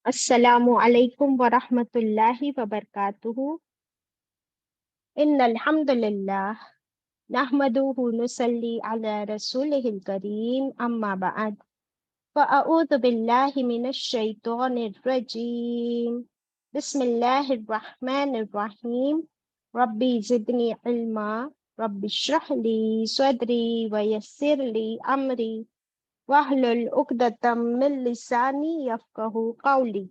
अस्सलामु अलैकुम वरहमतुल्लाहि वबरकातुहू। इन्नल हम्दुलिल्लाह नहमदुहु नुसल्ली अला रसूलिहिल करीम अम्मा बअद फ़अऊज़ु बिल्लाहि मिनश शैतानिर रजीम। बिस्मिल्लाहिर रहमानिर रहीम। रब्बी ज़िदनी इल्मा रब्बि इश्रह ली सदरी व यस्सिर ली अमरी वहलुल उक़दतम मिन लिसानी यफ़क़हू क़ौली।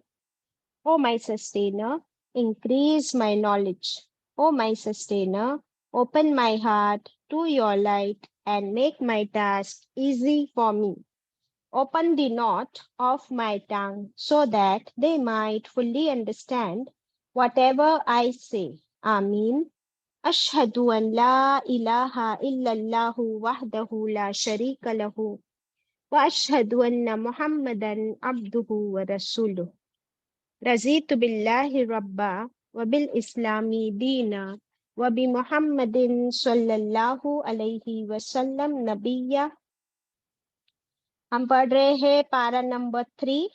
O my sustainer, increase my knowledge. O my sustainer, open my heart to your light and make my task easy for me. Open the knot of my tongue so that they might fully understand whatever I say. Ameen. Ashhadu an la ilaha illallahu wahdahu la sharika lahu wa ashhadu anna Muhammadan abduhu wa rasuluh. रज़ीतु बिल्लाहि रब्बा व bill इस्लामी दीना व बि मुहम्मदिन सल्लल्लाहु अलैहि वसल्लम नबिया। हम पढ़ रहे हैं पारा नंबर 3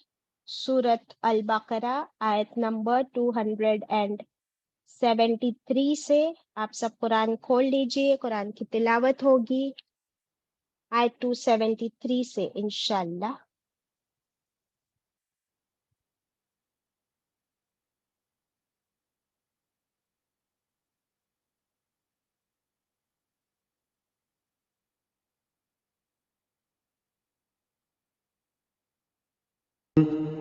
सूरत अल बकरा आयत नंबर 273 से। आप सब कुरान खोल लीजिए, कुरान की तिलावत होगी आयत 273 से इंशाल्लाह।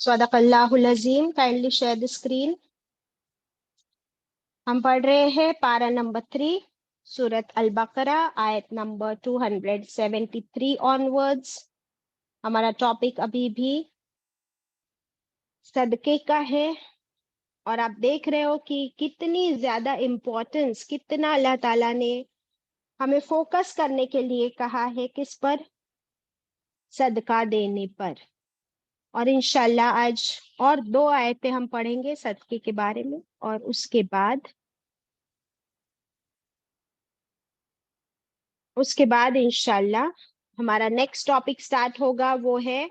सदक़ल्लाहुल अज़ीम। Kindly share the screen. हम पढ़ रहे हैं पारा नंबर 3 सूरत अल बकरा आयत नंबर 273 ऑनवर्ड्स। हमारा टॉपिक अभी भी सदके का है और आप देख रहे हो कि कितनी ज्यादा इम्पोर्टेंस, कितना अल्लाह ताला ने हमें फोकस करने के लिए कहा है, किस पर? सदका देने पर। और इंशाल्लाह आज और 2 आयतें हम पढ़ेंगे सदके के बारे में और उसके बाद इंशाल्लाह हमारा नेक्स्ट टॉपिक स्टार्ट होगा, वो है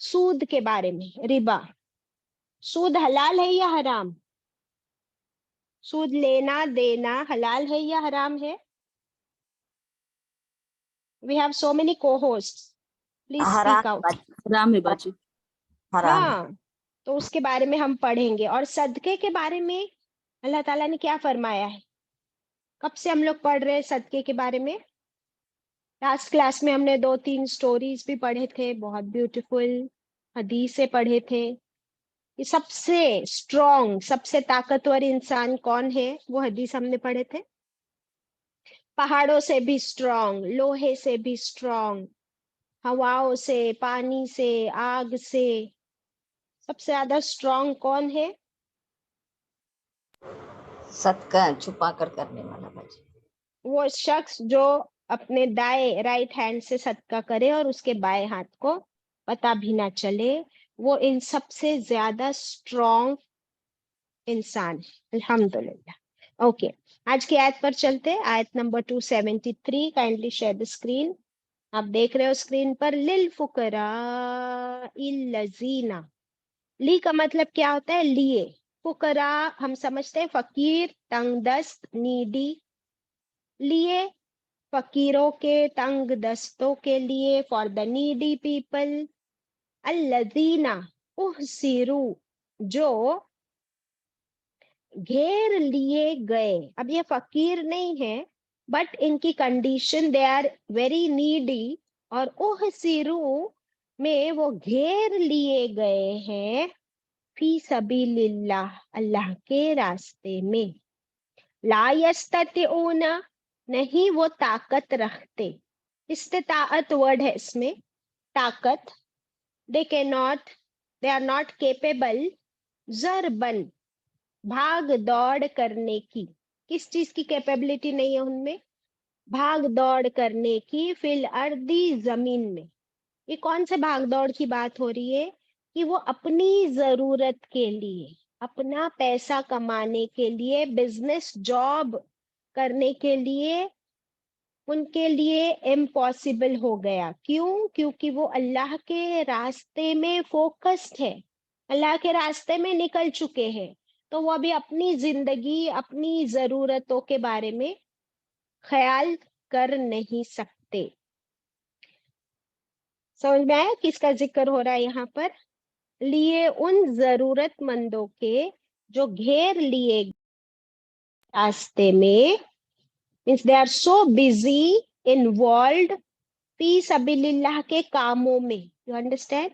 सूद के बारे में, रिबा। सूद हलाल है या हराम? सूद लेना देना हलाल है या हराम है? We have so many co-hosts, please speak out. हराम है बाजी, हराम है। हाँ, तो उसके बारे में हम पढ़ेंगे। और सदके के बारे में अल्लाह ताला ने क्या फरमाया है? कब से हम लोग पढ़ रहे हैं सदके के बारे में? लास्ट क्लास में हमने 2-3 स्टोरीज भी पढ़े थे, बहुत ब्यूटीफुल हदीसें पढ़े थे। ये सबसे स्ट्रॉन्ग, सबसे ताकतवर इंसान कौन है, वो हदीस हमने पढ़े थे। पहाड़ों से भी स्ट्रॉन्ग, लोहे से भी स्ट्रॉन्ग, हवाओं से, पानी से, आग से सबसे ज्यादा स्ट्रॉन्ग कौन है? सदका छुपा कर करने वाला बाजी। वो शख्स जो अपने दाएं राइट हैंड से सदका करे और उसके बाएं हाथ को पता भी ना चले, वो इन सबसे ज्यादा स्ट्रॉन्ग इंसान है। अल्हम्दुलिल्लाह। ओके, आज की आयत पर चलते हैं। आयत number 273। Kindly share the screen. आप देख रहे हो स्क्रीन पर। लिल फुकरा इल्लजीना। ली का मतलब क्या होता है? लिए। फुकरा हम समझते हैं फकीर, तंगदस्त, नीडी। लिए फकीरों के, तंग दस्तों के लिए, फॉर द नीडी पीपल। अल्लजीना उहसिरू, जो घेर लिए गए। अब ये फकीर नहीं है, बट इनकी condition they are very needy, और उहसिरू में वो घेर लिए गए हैं फी सबीलिल्लाह, अल्लाह के रास्ते में। ला यस्ततिऊना, नहीं वो ताकत रखते। इस्तिताअत वर्ड है इसमें, ताकत। They can not, they are not capable, जरबन, भाग दौड़ करने की। किस चीज की कैपेबिलिटी नहीं है उनमें? भाग दौड़ करने की। फिल अर्दी, जमीन में। ये कौन से भाग दौड़ की बात हो रही है? कि वो अपनी जरूरत के लिए, अपना पैसा कमाने के लिए, बिजनेस जॉब करने के लिए उनके लिए इम्पॉसिबल हो गया। क्यों? क्योंकि वो अल्लाह के रास्ते में फोकस्ड है, अल्लाह के रास्ते में निकल चुके हैं। तो वो अभी अपनी जिंदगी, अपनी जरूरतों के बारे में ख्याल कर नहीं सकते। समझ में आया किसका जिक्र हो रहा है यहाँ पर? लिए उन जरूरतमंदों के जो घेर लिए रास्ते में, means they are so busy, involve फी सबीलिल्लाह के कामों में। You understand?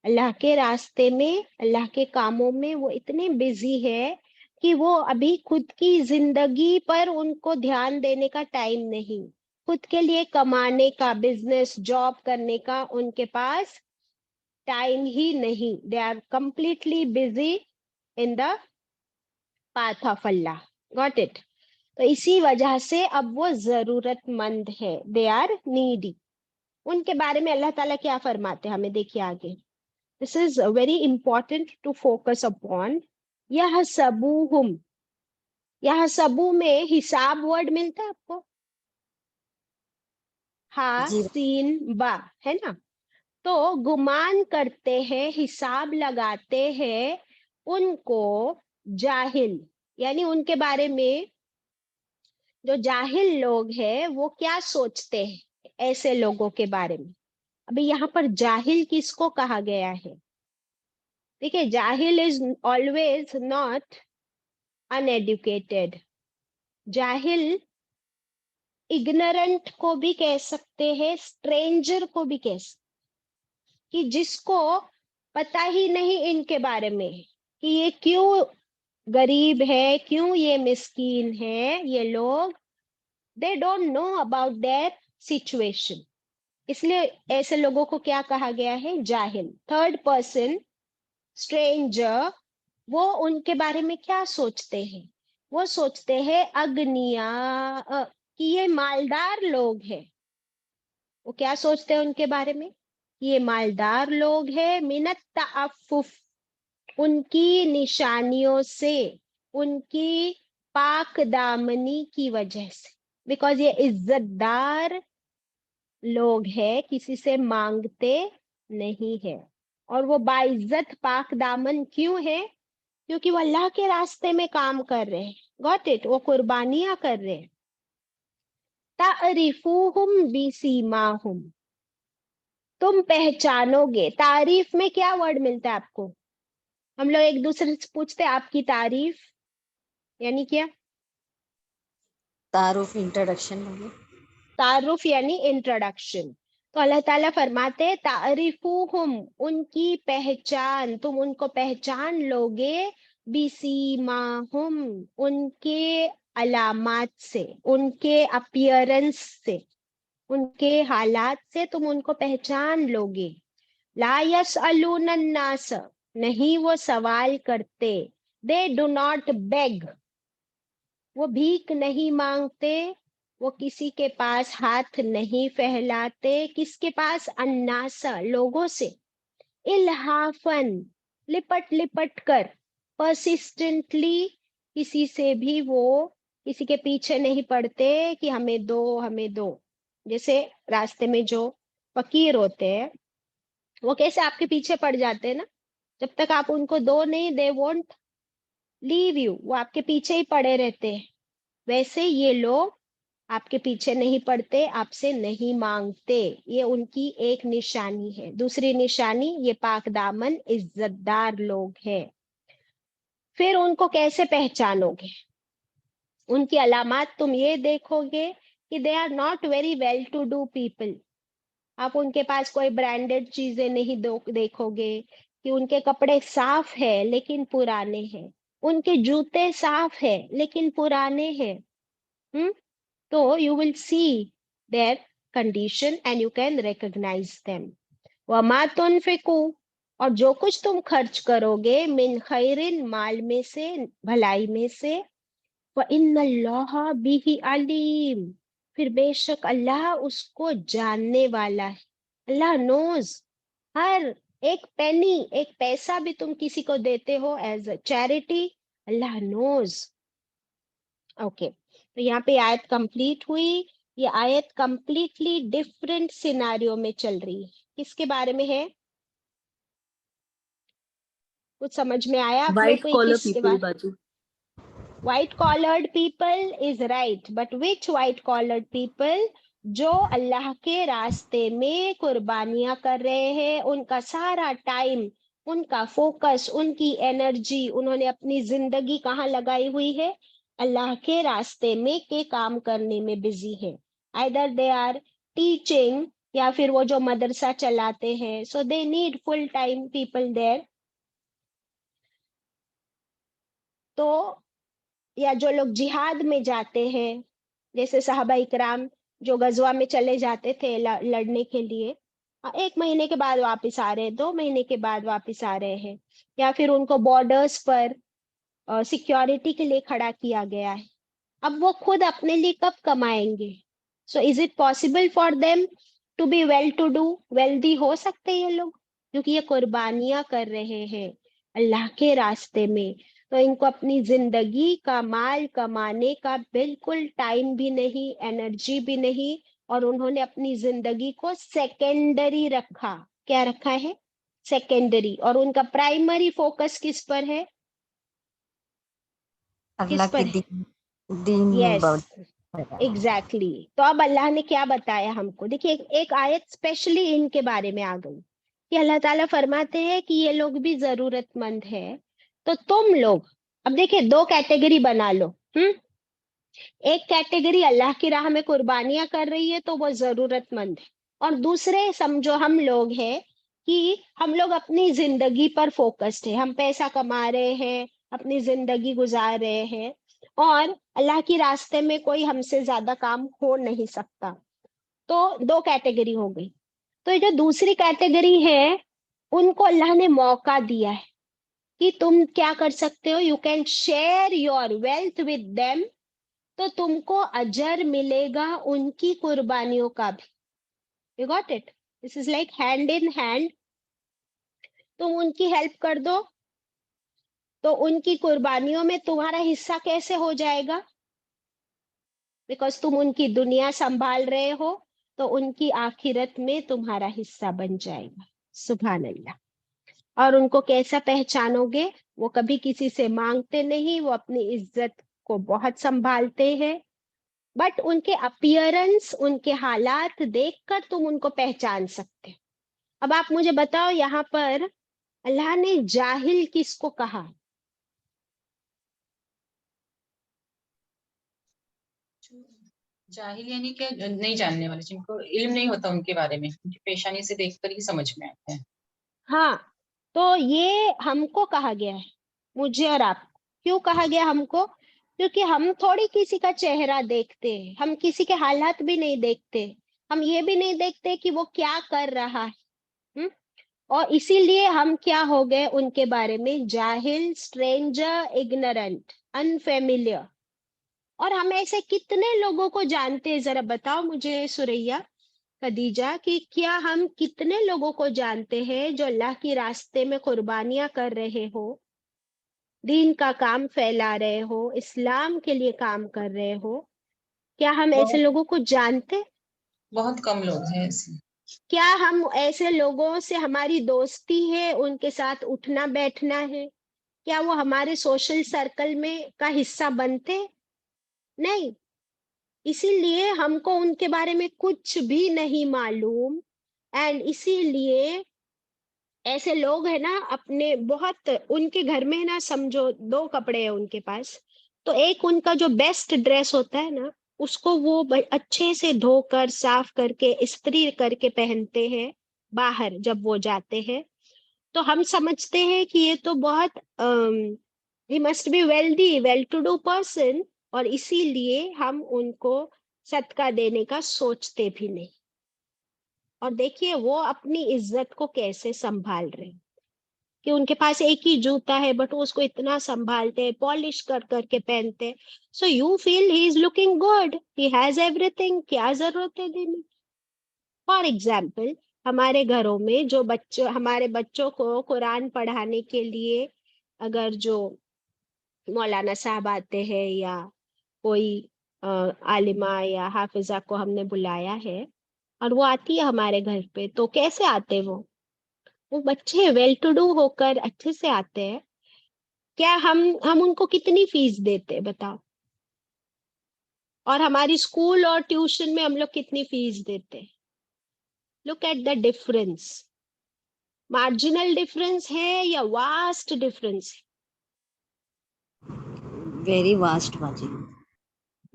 अल्लाह के रास्ते में, अल्लाह के कामों में वो इतने बिजी है कि वो अभी खुद की जिंदगी पर उनको ध्यान देने का टाइम नहीं, खुद के लिए कमाने का, बिजनेस जॉब करने का उनके पास टाइम ही नहीं। They are completely busy in the path of Allah. Got it? तो इसी वजह से अब वो जरूरतमंद है, दे आर नीडी। उनके बारे में अल्लाह ताला क्या फरमाते हैं हमें, देखिए आगे। This is very important to focus upon. यह सबूहुम, यह सबू में हिसाब वर्ड मिलता है आपको? हा जी सीन बा, है ना? तो गुमान करते हैं, हिसाब लगाते हैं उनको जाहिल, यानी उनके बारे में जो जाहिल लोग हैं वो क्या सोचते हैं ऐसे लोगों के बारे में। अभी यहाँ पर जाहिल किसको कहा गया है? देखिए, जाहिल इज ऑलवेज नॉट अनएडुकेटेड। जाहिल इग्नोरेंट को भी कह सकते हैं, स्ट्रेंजर को भी कह सकते, कि जिसको पता ही नहीं इनके बारे में कि ये क्यों गरीब है, क्यों ये मिस्कीन है, ये लोग they don't know about their situation. इसलिए ऐसे लोगों को क्या कहा गया है? जाहिल। थर्ड पर्सन, स्ट्रेंजर, वो उनके बारे में क्या सोचते हैं? वो सोचते हैं अग्निया, कि ये मालदार लोग हैं। वो क्या सोचते हैं उनके बारे में? ये मालदार लोग हैं। मिनत तअफ्फुफ, उनकी निशानियों से, उनकी पाक दामनी की वजह से। बिकॉज ये इज्जतदार लोग हैं, किसी से मांगते नहीं है। और वो बाइज्जत पाक दामन क्यों है? क्योंकि वो अल्लाह के रास्ते में काम कर रहे हैं। Got it? वो कुर्बानियां कर रहे हैं। तारिफूहुम बिसीमाहुम, तुम पहचानोगे। तारीफ में क्या वर्ड मिलता है आपको? हम लोग एक दूसरे से पूछते हैं आपकी तारीफ यानी क्या? तारुफ इंट्रोडक्शन हो गया। तारुफ यानी इंट्रोडक्शन। तो अल्लाह ताला फरमाते हैं तारिफूहुम, उनकी पहचान, तुम उनको पहचान लोगे। बिसीमाहुम, उनके अलामात से, उनके अपीयरेंस से, उनके हालात से तुम उनको पहचान लोगे। ला यसअलून अन्नास, नहीं वो सवाल करते। दे डू नॉट बेग, वो भीख नहीं मांगते, वो किसी के पास हाथ नहीं फैलाते, किसके पास? अन्नासा, लोगों से, इल्हाफन, लिपट लिपट कर, परसिस्टेंटली, किसी से भी वो किसी के पीछे नहीं पड़ते कि हमें दो हमें दो। जैसे रास्ते में जो फकीर होते हैं वो कैसे आपके पीछे पड़ जाते हैं ना, जब तक आप उनको दो नहीं, दे वोंट लीव यू, वो आपके पीछे ही पड़े रहते हैं। वैसे ये लोग आपके पीछे नहीं पड़ते, आपसे नहीं मांगते, ये उनकी एक निशानी है। दूसरी निशानी, ये पाक दामन इज्जतदार लोग हैं। फिर उनको कैसे पहचानोगे? उनकी अलामात तुम ये देखोगे कि they are not very well to do people. आप उनके पास कोई ब्रांडेड चीजें नहीं देखोगे, कि उनके कपड़े साफ है लेकिन पुराने हैं, उनके जूते साफ है लेकिन पुराने हैं। हम्म तो you will see their condition and you can recognize them. वमा तुनफिकू, और जो कुछ तुम खर्च करोगे, मिन खैरिन, माल में से, भलाई में से, व इन्नल्लाह बिही अलीम, फिर बेशक अल्लाह उसको जानने वाला है। अल्लाह नोज, हर एक पेनी, एक पैसा भी तुम किसी को देते हो as a charity, Allah knows. Okay, तो यहाँ पे आयत कंप्लीट हुई। ये आयत कंप्लीटली डिफरेंट सिनारियो में चल रही है। किसके बारे में है? कुछ समझ में आया आप लोग व्हाइट को ये कॉलर किसके पीपल बारे? बाजू। White collared people is right, but which white collared people? जो अल्लाह के रास्ते में कुर्बानियां कर रहे हैं, उनका सारा टाइम, उनका फोकस, उनकी एनर्जी, उन्होंने अपनी जिंदगी कहाँ लगाई हुई है? अल्लाह के रास्ते में के काम करने में बिजी है। आइदर दे आर टीचिंग, या फिर वो जो मदरसा चलाते हैं, so they need full time people there. तो या जो लोग जिहाद में जाते हैं, जैसे साहबा इकराम जो गजवा में चले जाते थे लड़ने के लिए, 1 महीने के बाद वापस आ रहे हैं, 2 महीने के बाद वापस आ रहे हैं, या फिर उनको बॉर्डर्स पर सिक्योरिटी के लिए खड़ा किया गया है। अब वो खुद अपने लिए कब कमाएंगे? So is it possible for them to be well to do? Wealthy हो सकते हैं ये लोग, क्योंकि ये कुर्बानियां कर रहे हैं अल्लाह के रास्ते में। तो इनको अपनी जिंदगी का माल कमाने का बिल्कुल टाइम भी नहीं, एनर्जी भी नहीं, और उन्होंने अपनी जिंदगी को सेकेंडरी रखा। क्या रखा है? सेकेंडरी। और उनका प्राइमरी फोकस किस पर है? किस अल्लाह के पर है? दीन में यस, बढ़ एग्जैक्टली तो अब अल्लाह ने क्या बताया हमको? देखिए, एक आयत स्पेशली इनके बारे में आ गई कि अल्लाह ताला फरमाते हैं कि ये लोग भी जरूरतमंद है। तो तुम लोग, अब देखिए, दो कैटेगरी बना लो। एक कैटेगरी अल्लाह की राह में कुर्बानियां कर रही है, तो वो जरूरतमंद है। और दूसरे समझो हम लोग हैं कि हम लोग अपनी जिंदगी पर फोकस्ड है, हम पैसा कमा रहे हैं, अपनी जिंदगी गुजार रहे हैं, और अल्लाह की रास्ते में कोई हमसे ज्यादा काम हो नहीं सकता। तो दो कैटेगरी हो गई। तो ये जो दूसरी कैटेगरी है, उनको अल्लाह ने मौका दिया है कि तुम क्या कर सकते हो, you can share your wealth with them. तो तुमको अजर मिलेगा उनकी कुर्बानियों का भी। You got it? This is like hand in hand. तुम उनकी हेल्प कर दो तो उनकी कुर्बानियों में तुम्हारा हिस्सा कैसे हो जाएगा? बिकॉज तुम उनकी दुनिया संभाल रहे हो, तो उनकी आखिरत में तुम्हारा हिस्सा बन जाएगा। सुभान अल्लाह। और उनको कैसा पहचानोगे? वो कभी किसी से मांगते नहीं, वो अपनी इज्जत को बहुत संभालते हैं। बट उनके अपीयरेंस, उनके हालात देखकर तुम उनको पहचान सकते हो। अब आप मुझे बताओ, यहाँ पर अल्लाह ने जाहिल किसको कहा? जाहिल यानी क्या? जो नहीं जानने वाले, जिनको इल्म नहीं होता उनके बारे में, उनकी पेशानी से देखकर ही समझ में आता है। हाँ, तो ये हमको कहा गया है, मुझे और आप। क्यों कहा गया हमको? क्योंकि हम थोड़ी किसी का चेहरा देखते हैं, हम किसी के हालात भी नहीं देखते, हम ये भी नहीं देखते कि वो क्या कर रहा है। हम्म? और इसीलिए हम क्या हो गए उनके बारे में? जाहिल, स्ट्रेंजर, इग्नोरेंट, अनफेमिलियर। और हम ऐसे कितने लोगों को जानते हैं, जरा बताओ मुझे सुरैया, खदीजा, कि क्या हम कितने लोगों को जानते हैं जो अल्लाह की रास्ते में कुर्बानियां कर रहे हो, दीन का काम फैला रहे हो, इस्लाम के लिए काम कर रहे हो? क्या हम ऐसे बहुत लोगों को जानते? बहुत कम लोग हैं ऐसे। क्या हम ऐसे लोगों से हमारी दोस्ती है, उनके साथ उठना बैठना है? क्या वो हमारे सोशल सर्कल में का हिस्सा बनते? नहीं। इसीलिए हमको उनके बारे में कुछ भी नहीं मालूम। एंड इसीलिए ऐसे लोग है ना, अपने बहुत उनके घर में ना, समझो दो कपड़े हैं उनके पास, तो एक उनका जो बेस्ट ड्रेस होता है ना, उसको वो अच्छे से धोकर साफ करके इस्त्री करके पहनते हैं बाहर जब वो जाते हैं। तो हम समझते हैं कि ये तो बहुत ही must be wealthy, well to do person, और इसीलिए हम उनको सदका देने का सोचते भी नहीं। और देखिए वो अपनी इज्जत को कैसे संभाल रहे हैं, कि उनके पास एक ही जूता है बट वो उसको इतना संभालते हैं, पॉलिश कर करके पहनते हैं। So you feel he is looking good, he has everything, क्या जरूरत है देने? फॉर एग्जाम्पल, हमारे घरों में जो बच्चों, हमारे बच्चों को कुरान पढ़ाने के लिए अगर जो मौलाना साहब आते हैं या कोई आलिमा या हाफिजा को हमने बुलाया है और वो आती है हमारे घर पे, तो कैसे आते वो बच्चे वेल टू डू होकर अच्छे से आते हैं। क्या हम उनको कितनी फीस देते हैं बताओ? और हमारी स्कूल और ट्यूशन में हम लोग कितनी फीस देते हैं? Look at the difference. Marginal difference है या वास्ट डिफरेंस है? वेरी वास्ट बाजी।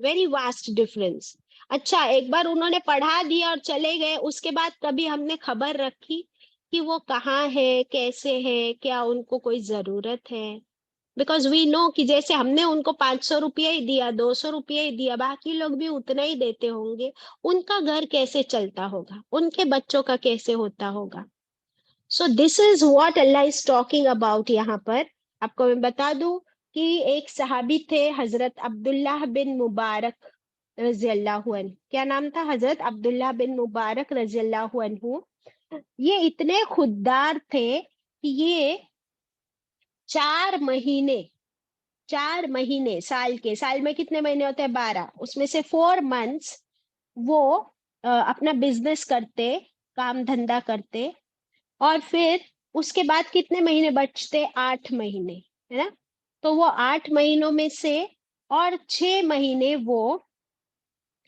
Very vast difference. अच्छा, एक बार उन्होंने पढ़ा दिया और चले गए, उसके बाद कभी हमने खबर रखी कि वो कहाँ है, कैसे है, क्या उनको कोई जरूरत है? बिकॉज वी नो कि जैसे हमने उनको 500 रुपया ही दिया, 200 रुपया ही दिया, बाकी लोग भी उतना ही देते होंगे। उनका घर कैसे चलता होगा, उनके बच्चों का कैसे होता होगा? So this is what Allah is talking about यहाँ पर। आपको मैं बता दूं कि एक सहाबी थे, हजरत अब्दुल्लाह बिन मुबारक रजी अल्लाह अन्हु। क्या नाम था? हजरत अब्दुल्लाह बिन मुबारक रजी अल्लाह अन्हु। ये इतने खुददार थे कि ये 4 महीने, 4 महीने साल में कितने महीने होते हैं? 12, उसमें से 4 मंथ्स वो अपना बिजनेस करते, काम धंधा करते, और फिर उसके बाद कितने महीने बचते? 8 महीने, है ना? तो वो 8 महीनों में से और 6 महीने वो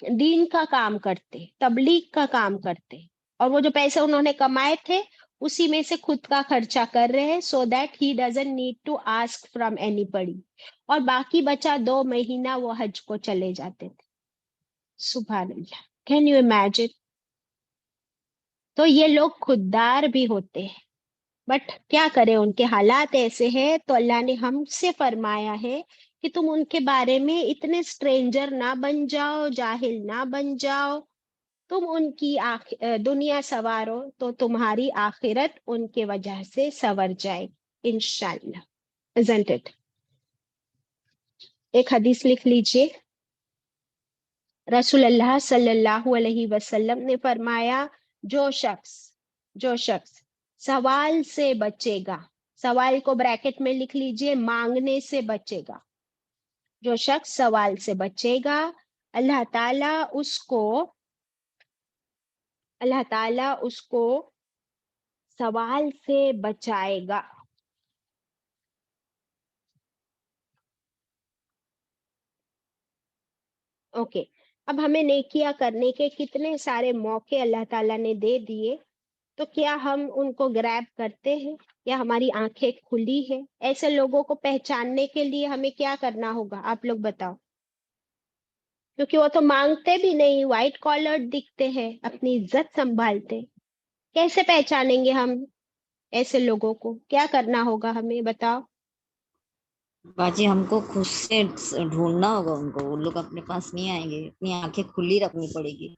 दीन का काम करते, तबलीग का काम करते, और वो जो पैसे उन्होंने कमाए थे उसी में से खुद का खर्चा कर रहे हैं, so that he doesn't need to ask from anybody. और बाकी बचा 2 महीना वो हज को चले जाते थे। सुभान अल्लाह, कैन यू इमेजिन? तो ये लोग खुददार भी होते हैं, बट क्या करें, उनके हालात ऐसे हैं। तो अल्लाह ने हमसे फरमाया है कि तुम उनके बारे में इतने स्ट्रेंजर ना बन जाओ, जाहिल ना बन जाओ। तुम उनकी दुनिया सवारो तो तुम्हारी आखिरत उनके वजह से सवर जाए इंशाल्लाह। Isn't it? एक हदीस लिख लीजिए। रसूलुल्लाह सल्लल्लाहु अलैहि वसल्लम ने फरमाया, जो शख्स सवाल से बचेगा, सवाल को ब्रैकेट में लिख लीजिए, मांगने से बचेगा। जो शख्स सवाल से बचेगा, अल्लाह ताला उसको अल्लाह ताला उसको सवाल से बचाएगा। ओके। अब हमें नेकिया करने के कितने सारे मौके अल्लाह ताला ने दे दिए, तो क्या हम उनको ग्रैब करते हैं या हमारी आंखें खुली है? ऐसे लोगों को पहचानने के लिए हमें क्या करना होगा, आप लोग बताओ? क्योंकि वो तो मांगते भी नहीं, व्हाइट कॉलर दिखते हैं, अपनी इज्जत संभालते। कैसे पहचानेंगे हम ऐसे लोगों को? क्या करना होगा हमें, बताओ? बाजी हमको खुद से ढूंढना होगा उनको, वो लोग अपने पास नहीं आएंगे, अपनी आंखें खुली रखनी पड़ेगी।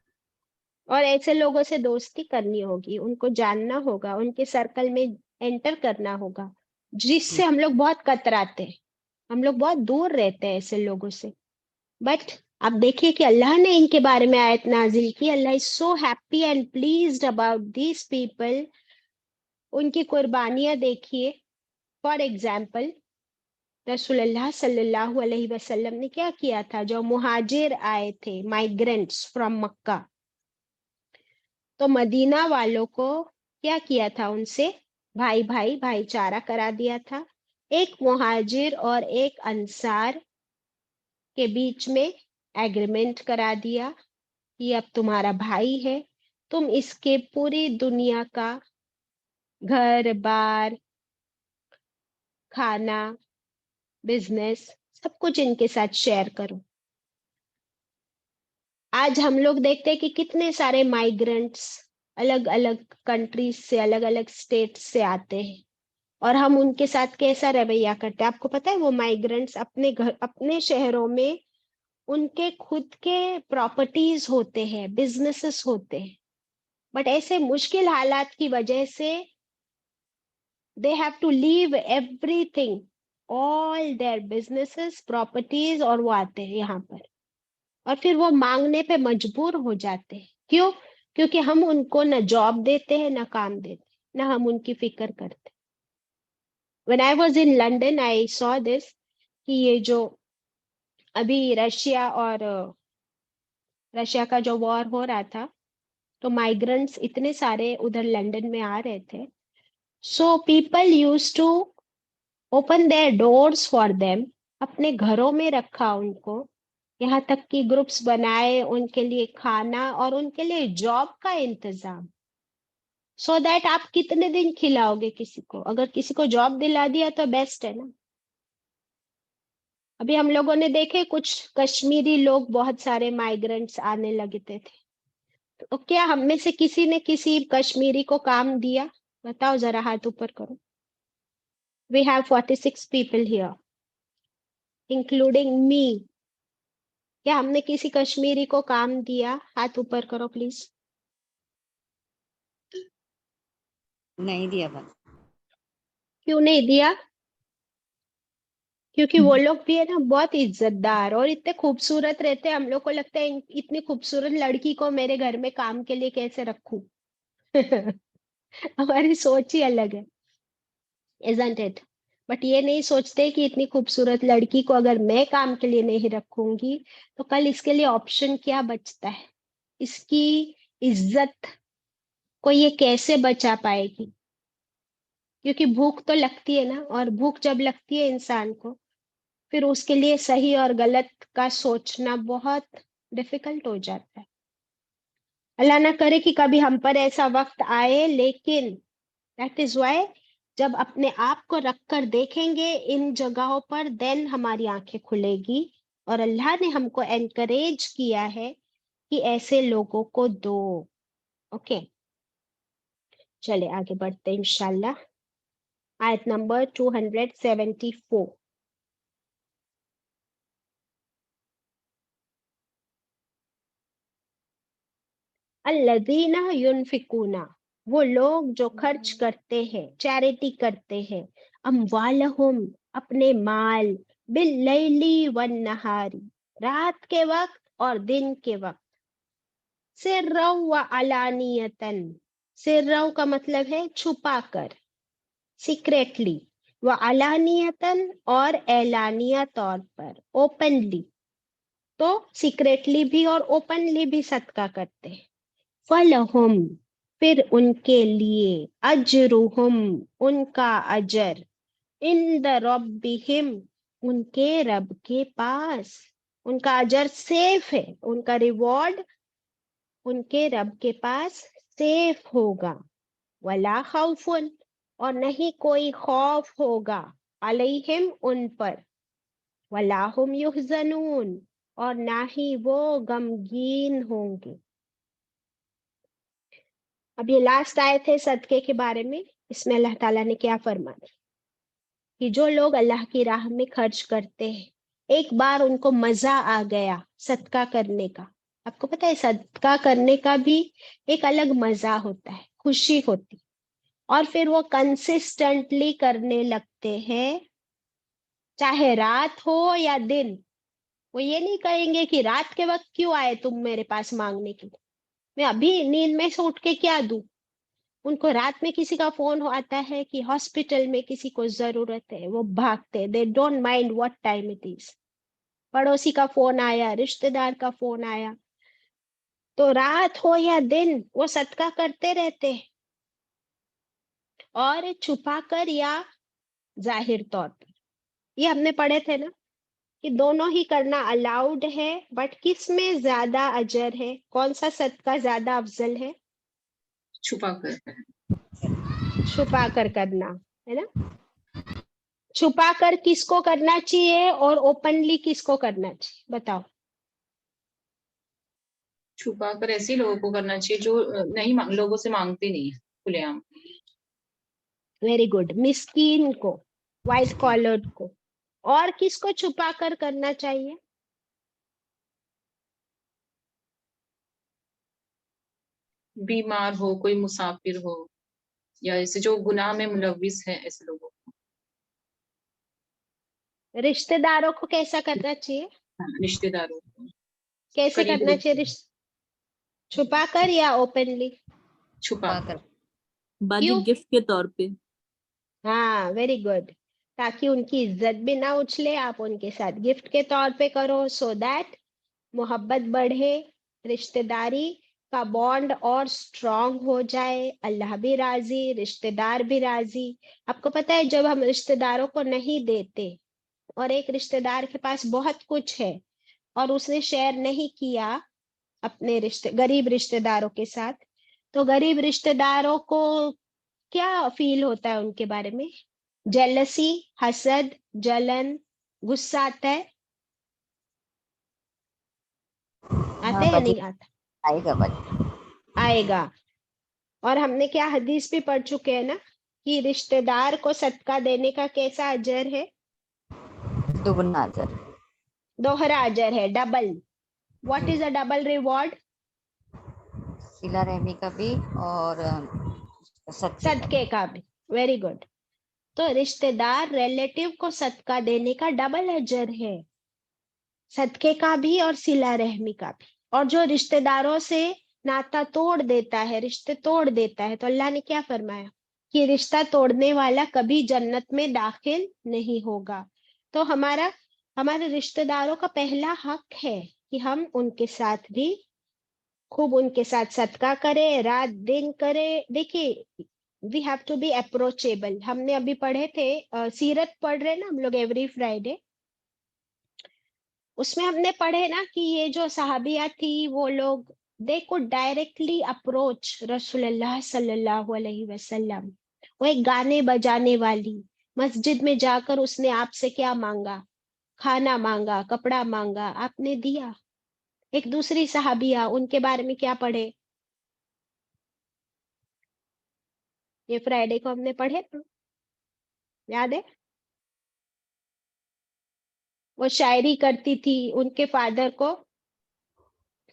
और ऐसे लोगों से दोस्ती करनी होगी, उनको जानना होगा, उनके सर्कल में एंटर करना होगा, जिससे हम लोग बहुत कतराते हैं, हम लोग बहुत दूर रहते हैं ऐसे लोगों से। बट आप देखिए कि अल्लाह ने इनके बारे में आयत नाजिल की, Allah is so happy and pleased about these people. उनकी कुर्बानियां देखिए। फॉर एग्जाम्पल, रसूलुल्लाह सल्लल्लाहु अलैहि वसल्लम ने क्या किया था? जो मुहाजिर आए थे, माइग्रेंट्स फ्रॉम मक्का, तो मदीना वालों को क्या किया था? उनसे भाई भाई भाईचारा करा दिया था। एक मुहाजिर और एक अंसार के बीच में एग्रीमेंट करा दिया कि अब तुम्हारा भाई है, तुम इसके पूरी दुनिया का घर बार, खाना, बिजनेस, सब कुछ इनके साथ शेयर करो। आज हम लोग देखते हैं कि कितने सारे माइग्रेंट्स अलग अलग कंट्रीज से, अलग अलग स्टेट से आते हैं, और हम उनके साथ कैसा रवैया करते हैं। आपको पता है, वो माइग्रेंट्स अपने घर, अपने शहरों में उनके खुद के प्रॉपर्टीज होते हैं, बिजनेसेस होते हैं, बट ऐसे मुश्किल हालात की वजह से they have to leave everything, all their businesses, properties, और वो आते हैं यहाँ पर, और फिर वो मांगने पे मजबूर हो जाते हैं। क्यों? क्योंकि हम उनको न जॉब देते हैं, न काम देते, न हम उनकी फिक्र करते। When I was in London, I saw this कि ये जो अभी रशिया का जो वॉर हो रहा था, तो माइग्रेंट्स इतने सारे उधर लंदन में आ रहे थे। So people use to open their doors for them, अपने घरों में रखा उनको, यहाँ तक कि ग्रुप्स बनाए, उनके लिए खाना और उनके लिए जॉब का इंतजाम। सो दैट आप कितने दिन खिलाओगे किसी को? अगर किसी को जॉब दिला दिया तो बेस्ट है ना। अभी हम लोगों ने देखे कुछ कश्मीरी लोग, बहुत सारे माइग्रेंट्स आने लगे थे, तो क्या हम में से किसी ने किसी कश्मीरी को काम दिया? बताओ जरा, हाथ ऊपर करो। We have 46 people here including me. क्या हमने किसी कश्मीरी को काम दिया? हाथ ऊपर करो प्लीज। नहीं दिया बस। क्यों नहीं दिया? क्योंकि वो लोग भी है ना बहुत इज्जतदार और इतने खूबसूरत रहते हैं। हम लोग को लगता है इतनी खूबसूरत लड़की को मेरे घर में काम के लिए कैसे रखूं? हमारी सोच ही अलग है, isn't it? बट ये नहीं सोचते कि इतनी खूबसूरत लड़की को अगर मैं काम के लिए नहीं रखूंगी, तो कल इसके लिए ऑप्शन क्या बचता है? इसकी इज्जत को ये कैसे बचा पाएगी? क्योंकि भूख तो लगती है ना, और भूख जब लगती है इंसान को, फिर उसके लिए सही और गलत का सोचना बहुत डिफिकल्ट हो जाता है। अल्लाह ना करे कि कभी हम पर ऐसा वक्त आए, लेकिन दैट इज वाई जब अपने आप को रख कर देखेंगे इन जगहों पर, देन हमारी आंखें खुलेगी। और अल्लाह ने हमको एनकरेज किया है कि ऐसे लोगों को दो। ओके, चले आगे बढ़ते हैं इंशाल्लाह। आयत नंबर 274। अल्लज़ीना युनफिकूना, वो लोग जो खर्च करते हैं, चैरिटी करते हैं, अमवालहुम, अपने माल, बिल्लैली वन नहारी, रात के वक्त और दिन के वक्त, सिर्रौ व अलानियतन, सिर्रौ का मतलब है छुपा कर, सीक्रेटली, व अलानियतन और एलानिया तौर पर, ओपनली, तो सीक्रेटली भी और ओपनली भी सदका करते हैं। फलहुम, फिर उनके लिए, अजरुहुम, उनका अजर, इंद रब्बिहिम, उनके रब के पास, उनका अजर सेफ है, उनका रिवॉर्ड उनके रब के पास सेफ होगा। वला खौफुन, और नहीं कोई खौफ होगा, अलैहिम, उन पर, वला हुम युहजनून, और ना ही वो गमगीन होंगे। अब ये लास्ट आयत है सदके के बारे में। इसमें अल्लाह ताला ने क्या फरमाया कि जो लोग अल्लाह की राह में खर्च करते हैं, एक बार उनको मजा आ गया सदका करने का। आपको पता है, सदका करने का भी एक अलग मजा होता है, खुशी होती, और फिर वो कंसिस्टेंटली करने लगते हैं, चाहे रात हो या दिन। वो ये नहीं कहेंगे कि रात के वक्त क्यों आए तुम मेरे पास मांगने के लिए, मैं अभी नींद में से उठ के क्या दूं। उनको रात में किसी का फोन आता है कि हॉस्पिटल में किसी को जरूरत है, वो भागते, they don't mind what time it is. पड़ोसी का फोन आया, रिश्तेदार का फोन आया, तो रात हो या दिन वो सदका करते रहते हैं, और छुपा कर या जाहिर तौर पर। ये हमने पढ़े थे ना कि दोनों ही करना अलाउड है, बट किस में ज्यादा अजर है, कौन सा सदका ज्यादा अफजल है? छुपा कर। छुपा कर करना, है ना। छुपा कर किसको करना चाहिए और ओपनली किसको करना चाहिए, बताओ। छुपा कर ऐसे लोगों को करना चाहिए जो नहीं लोगों से मांगते नहीं है खुलेआम। वेरी गुड, मिस्कीन को, व्हाइट कॉलर को। और किसको छुपा कर करना चाहिए? बीमार हो, कोई मुसाफिर हो, या ऐसे जो गुनाह में मुलविस है ऐसे लोगों को। रिश्तेदारों को कैसा करना चाहिए? रिश्तेदारों को, कैसे करीबी करना चाहिए? रिश्तेदार। छुपा कर या ओपनली? छुपा कर। बाजी क्यों? गिफ्ट के तौर पे। हाँ, वेरी गुड। ताकि उनकी इज्जत भी ना उछले, आप उनके साथ गिफ्ट के तौर पे करो, सो दैट मोहब्बत बढ़े, रिश्तेदारी का बॉन्ड और स्ट्रांग हो जाए, अल्लाह भी राजी, रिश्तेदार भी राजी। आपको पता है, जब हम रिश्तेदारों को नहीं देते और एक रिश्तेदार के पास बहुत कुछ है और उसने शेयर नहीं किया अपने गरीब रिश्तेदारों के साथ, तो गरीब रिश्तेदारों को क्या फील होता है उनके बारे में? जेलसी, हसद, जलन, गुस्सा आता है? आता हाँ है या बाजी, नहीं आता? आएगा बाजी। आएगा। और हमने क्या हदीस भी पढ़ चुके हैं ना कि रिश्तेदार को सदका देने का कैसा अजर है? दुगना अजर। दोहरा अजर है, double. What is a double reward? सिला रहमी का भी और सच्चे का भी। सदके का भी। Very good. तो रिश्तेदार रिलेटिव को सदका देने का डबल अजर है, सदके का भी और सिला रहमी का भी। और जो रिश्तेदारों से नाता तोड़ देता है, रिश्ते तोड़ देता है, तो अल्लाह ने क्या फरमाया कि रिश्ता तोड़ने वाला कभी जन्नत में दाखिल नहीं होगा। तो हमारे रिश्तेदारों का पहला हक है कि हम उनके साथ भी खूब उनके साथ सदका करें, रात दिन करें। देखिए, we have to be approachable. हमने अभी पढ़े थे, सीरत पढ़ रहे ना हम लोग एवरी फ्राइडे, उसमें हमने पढ़े ना कि ये जो सहाबिया थी वो लोग, दे कुड डायरेक्टली अप्रोच रसूलुल्लाह सल्लल्लाहु अलैहि वसल्लम। वो एक गाने बजाने वाली, मस्जिद में जाकर उसने आपसे क्या मांगा? खाना मांगा, कपड़ा मांगा, आपने दिया। एक दूसरी सहाबिया, उनके बारे में क्या पढ़े? ये फ्राइडे को हमने पढ़े ना, याद है? वो शायरी करती थी, उनके फादर को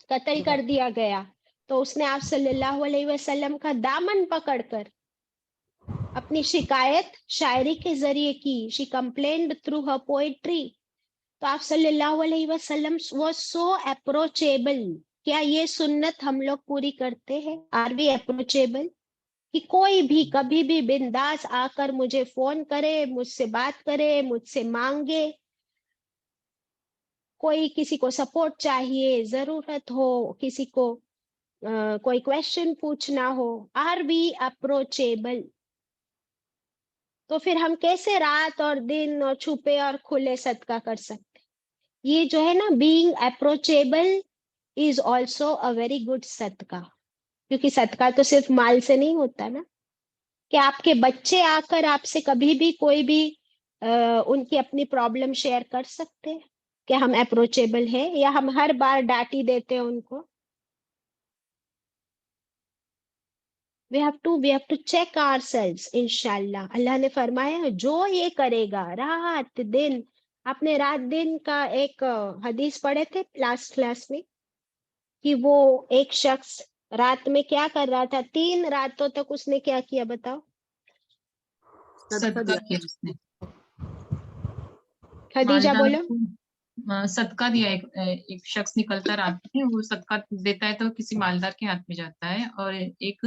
कत्ल कर दिया गया, तो उसने आप सल्लल्लाहु अलैहि वसल्लम का दामन पकड़कर अपनी शिकायत शायरी के जरिए की। She complained through her poetry. तो आप सल्लल्लाहु अलैहि वसल्लम वाज सो अप्रोचेबल। क्या ये सुन्नत हम लोग पूरी करते हैं? Are we approachable? कि कोई भी कभी भी बिंदास आकर मुझे फोन करे, मुझसे बात करे, मुझसे मांगे, कोई किसी को सपोर्ट चाहिए, जरूरत हो, किसी को कोई क्वेश्चन पूछना हो, आर वी अप्रोचेबल? तो फिर हम कैसे रात और दिन और छुपे और खुले सदका कर सकते? ये जो है ना, being approachable is also a very good सदका। क्योंकि सदका तो सिर्फ माल से नहीं होता ना, कि आपके बच्चे आकर आपसे कभी भी कोई भी उनकी अपनी प्रॉब्लम शेयर कर सकते हैं? क्या हम अप्रोचेबल है, या हम हर बार डांटी देते हैं उनको? we have to check ourselves। इंशाल्लाह अल्लाह ने फरमाया जो ये करेगा रात दिन। आपने रात दिन का एक हदीस पढ़े थे लास्ट क्लास में, कि वो एक शख्स रात में क्या कर रहा था, 3 रातों तक उसने क्या किया, बताओ? सदका सदका दिया। किया उसने। खदीजा मालदान बोलो। को सदका दिया, एक शख्स निकलता रात में, वो सदका देता है तो किसी मालदार के हाथ में जाता है, और एक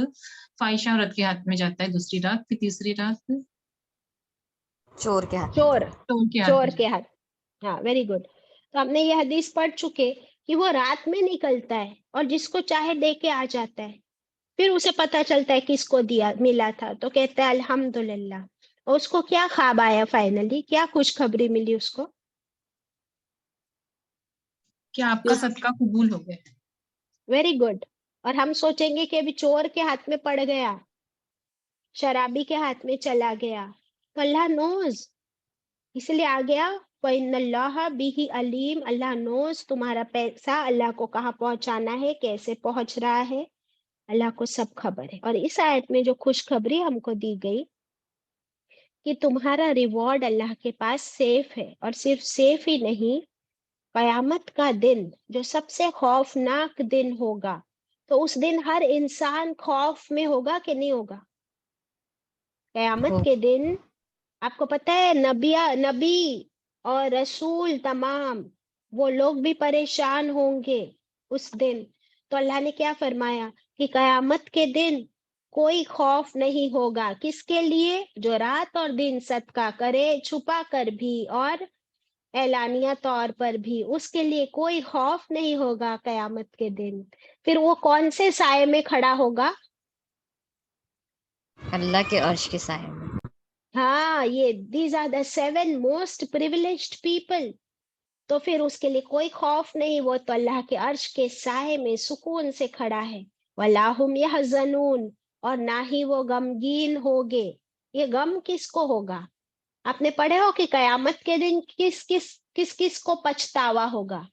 फाहिशा औरत के हाथ में जाता है दूसरी रात, फिर तीसरी रात चोर के हाथ में चोर चोर के हाथ चोर में के हाथ। हाँ, वेरी गुड। तो हमने ये हदीस पढ़ चुके कि वो रात में निकलता है और जिसको चाहे दे के आ जाता है। फिर उसे पता चलता है किसको दिया मिला था, तो कहता है अल्हम्दुलिल्लाह। और उसको क्या ख्वाब आया, फाइनली क्या खुशखबरी मिली उसको? कि आपका सदका कबूल हो गया। Very good. और हम सोचेंगे कि अभी चोर के हाथ में पड़ गया, शराबी के हाथ में चला गया, तो अल्लाह नोज, इसलिए आ गया वइन्नल्लाह बिही अलीम। अल्लाह नोज तुम्हारा पैसा अल्लाह को कहाँ पहुंचाना है, कैसे पहुंच रहा है, अल्लाह को सब खबर है। और इस आयत में जो खुशखबरी हमको दी गई कि तुम्हारा रिवॉर्ड अल्लाह के पास सेफ है, और सिर्फ सेफ ही नहीं, कयामत का दिन जो सबसे खौफनाक दिन होगा, तो उस दिन हर इंसान खौफ में होगा कि नहीं होगा? कयामत हो। के दिन आपको पता है नबी और रसूल तमाम वो लोग भी परेशान होंगे उस दिन। तो अल्लाह ने क्या फरमाया कि कयामत के दिन कोई खौफ नहीं होगा। किसके लिए? जो रात और दिन सदका करे, छुपा कर भी और एलानिया तौर पर भी, उसके लिए कोई खौफ नहीं होगा कयामत के दिन। फिर वो कौन से साए में खड़ा होगा? अल्लाह के अर्श के साए में। हाँ, ये these are the 7 most privileged people. तो फिर उसके लिए कोई खौफ नहीं, वो तो अल्लाह के अर्श के साए में सुकून से खड़ा है। वलाहुम यहज़नून, और ना ही वो गमगीन होगे। ये गम किसको होगा? आपने पढ़े हो कि कयामत के दिन किस किस को पछतावा होगा?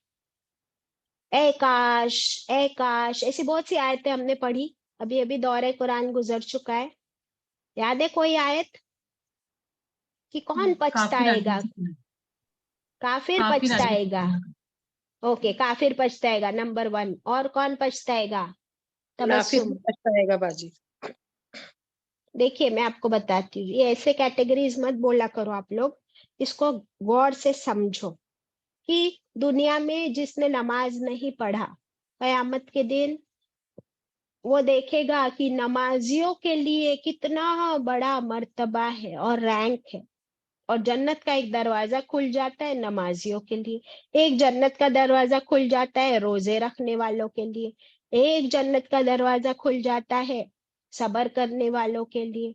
ए काश, ऐसी बहुत सी आयतें हमने पढ़ी। अभी अभी दौरे कुरान गुजर चुका है, याद है कोई आयत कि कौन काफिर पछताएगा? आदमी, काफिर काफिर पछताएगा। आदमी। ओके, काफिर पछताएगा, नंबर 1। और कौन पछताएगा? मुनाफिक तबस्सुम। भी पछताएगा बाजी। देखिए मैं आपको बताती हूँ, ये ऐसे कैटेगरीज मत बोला करो आप लोग, इसको गौर से समझो कि दुनिया में जिसने नमाज नहीं पढ़ा, कयामत के दिन वो देखेगा कि नमाजियों के लिए कितना बड़ा मर्तबा है और रैंक है। और जन्नत का एक दरवाजा खुल जाता है नमाजियों के लिए, एक जन्नत का दरवाजा खुल जाता है रोजे रखने वालों के लिए, एक जन्नत का दरवाजा खुल जाता है सबर करने वालों के लिए।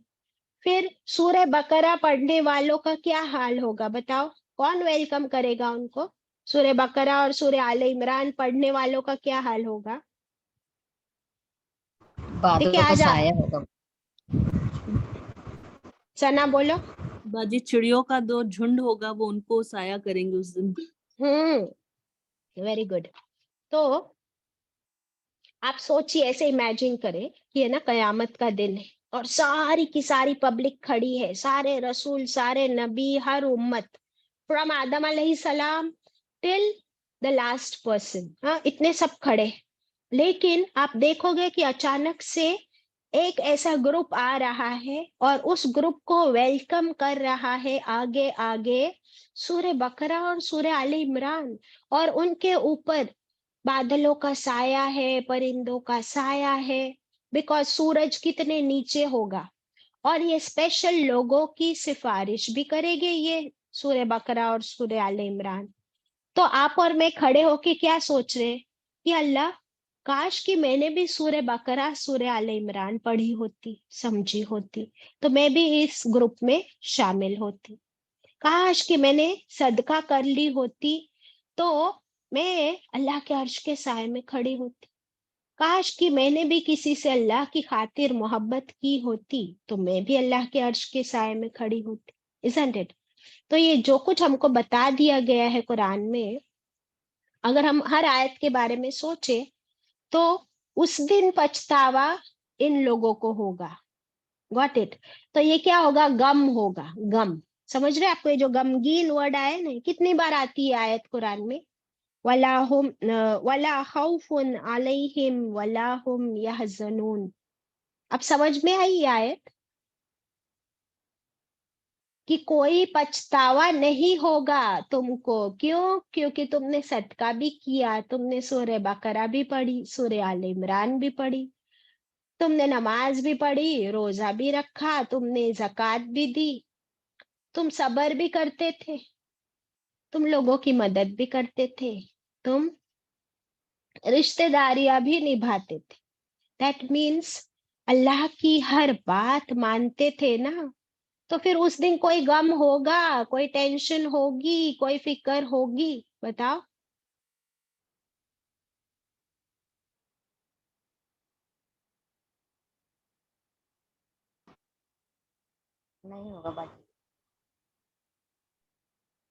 फिर सूरह बकरा पढ़ने वालों का क्या हाल होगा बताओ? कौन वेलकम करेगा उनको? सूरह बकरा और सूरह आले इमरान पढ़ने वालों का क्या हाल होगा? देखिए बादलों का आज साया होगा। सना बोलो। बाजी चिड़ियों का दो झुंड होगा, वो उनको साया करेंगे उस दिन। Very good. तो आप सोचिए, ऐसे इमेजिन करें कि है ना कयामत का दिन है और सारी की सारी पब्लिक खड़ी है, सारे रसूल, सारे नबी, हर उम्मत, फ्रॉम आदम अलैहिस्सलाम टिल द लास्ट पर्सन। हाँ, इतने सब खड़े। लेकिन आप देखोगे कि अचानक से एक ऐसा ग्रुप आ रहा है और उस ग्रुप को वेलकम कर रहा है आगे आगे सूरह बकरा और सूरह आले इमरान। और उनके ऊपर बादलों का साया है, परिंदों का साया है, बिकॉज सूरज कितने नीचे होगा। और ये स्पेशल लोगों की सिफारिश भी करेंगे, ये सूरह बकरा और सूरह आले इमरान। तो आप और मैं खड़े होके क्या सोच रहे हैं कि अल्लाह, काश कि मैंने भी सूरह बकरा सूरह आले इमरान पढ़ी होती, समझी होती, तो मैं भी इस ग्रुप में शामिल होती। काश कि मैंने सदका कर ली होती, तो मैं अल्लाह के अर्श के साए में खड़ी होती। काश कि मैंने भी किसी से अल्लाह की खातिर मोहब्बत की होती, तो मैं भी अल्लाह के अर्श के साए में खड़ी होती। Isn't it? तो ये जो कुछ हमको बता दिया गया है कुरान में, अगर हम हर आयत के बारे में सोचे, तो उस दिन पछतावा इन लोगों को होगा। Got it? तो ये क्या होगा? गम होगा, गम। समझ रहे आपको? ये जो गमगीन वर्ड आया ना, कितनी बार आती है आयत कुरान में? वला खौफुन अलैहिम वला हुम यहज़नून। अब समझ में आई ये आयत? कि कोई पछतावा नहीं होगा तुमको। क्यों? क्योंकि तुमने सदका भी किया, तुमने सूरह बकरा भी पढ़ी, सूरह आल इमरान भी पढ़ी, तुमने नमाज भी पढ़ी, रोजा भी रखा, तुमने जक़ात भी दी, तुम सब्र भी करते थे, तुम लोगों की मदद भी करते थे, तुम रिश्तेदारियां भी निभाते थे। दैट मीन्स अल्लाह की हर बात मानते थे ना। तो फिर उस दिन कोई गम होगा, कोई टेंशन होगी, कोई फिक्र होगी? बताओ। नहीं होगा बाजी।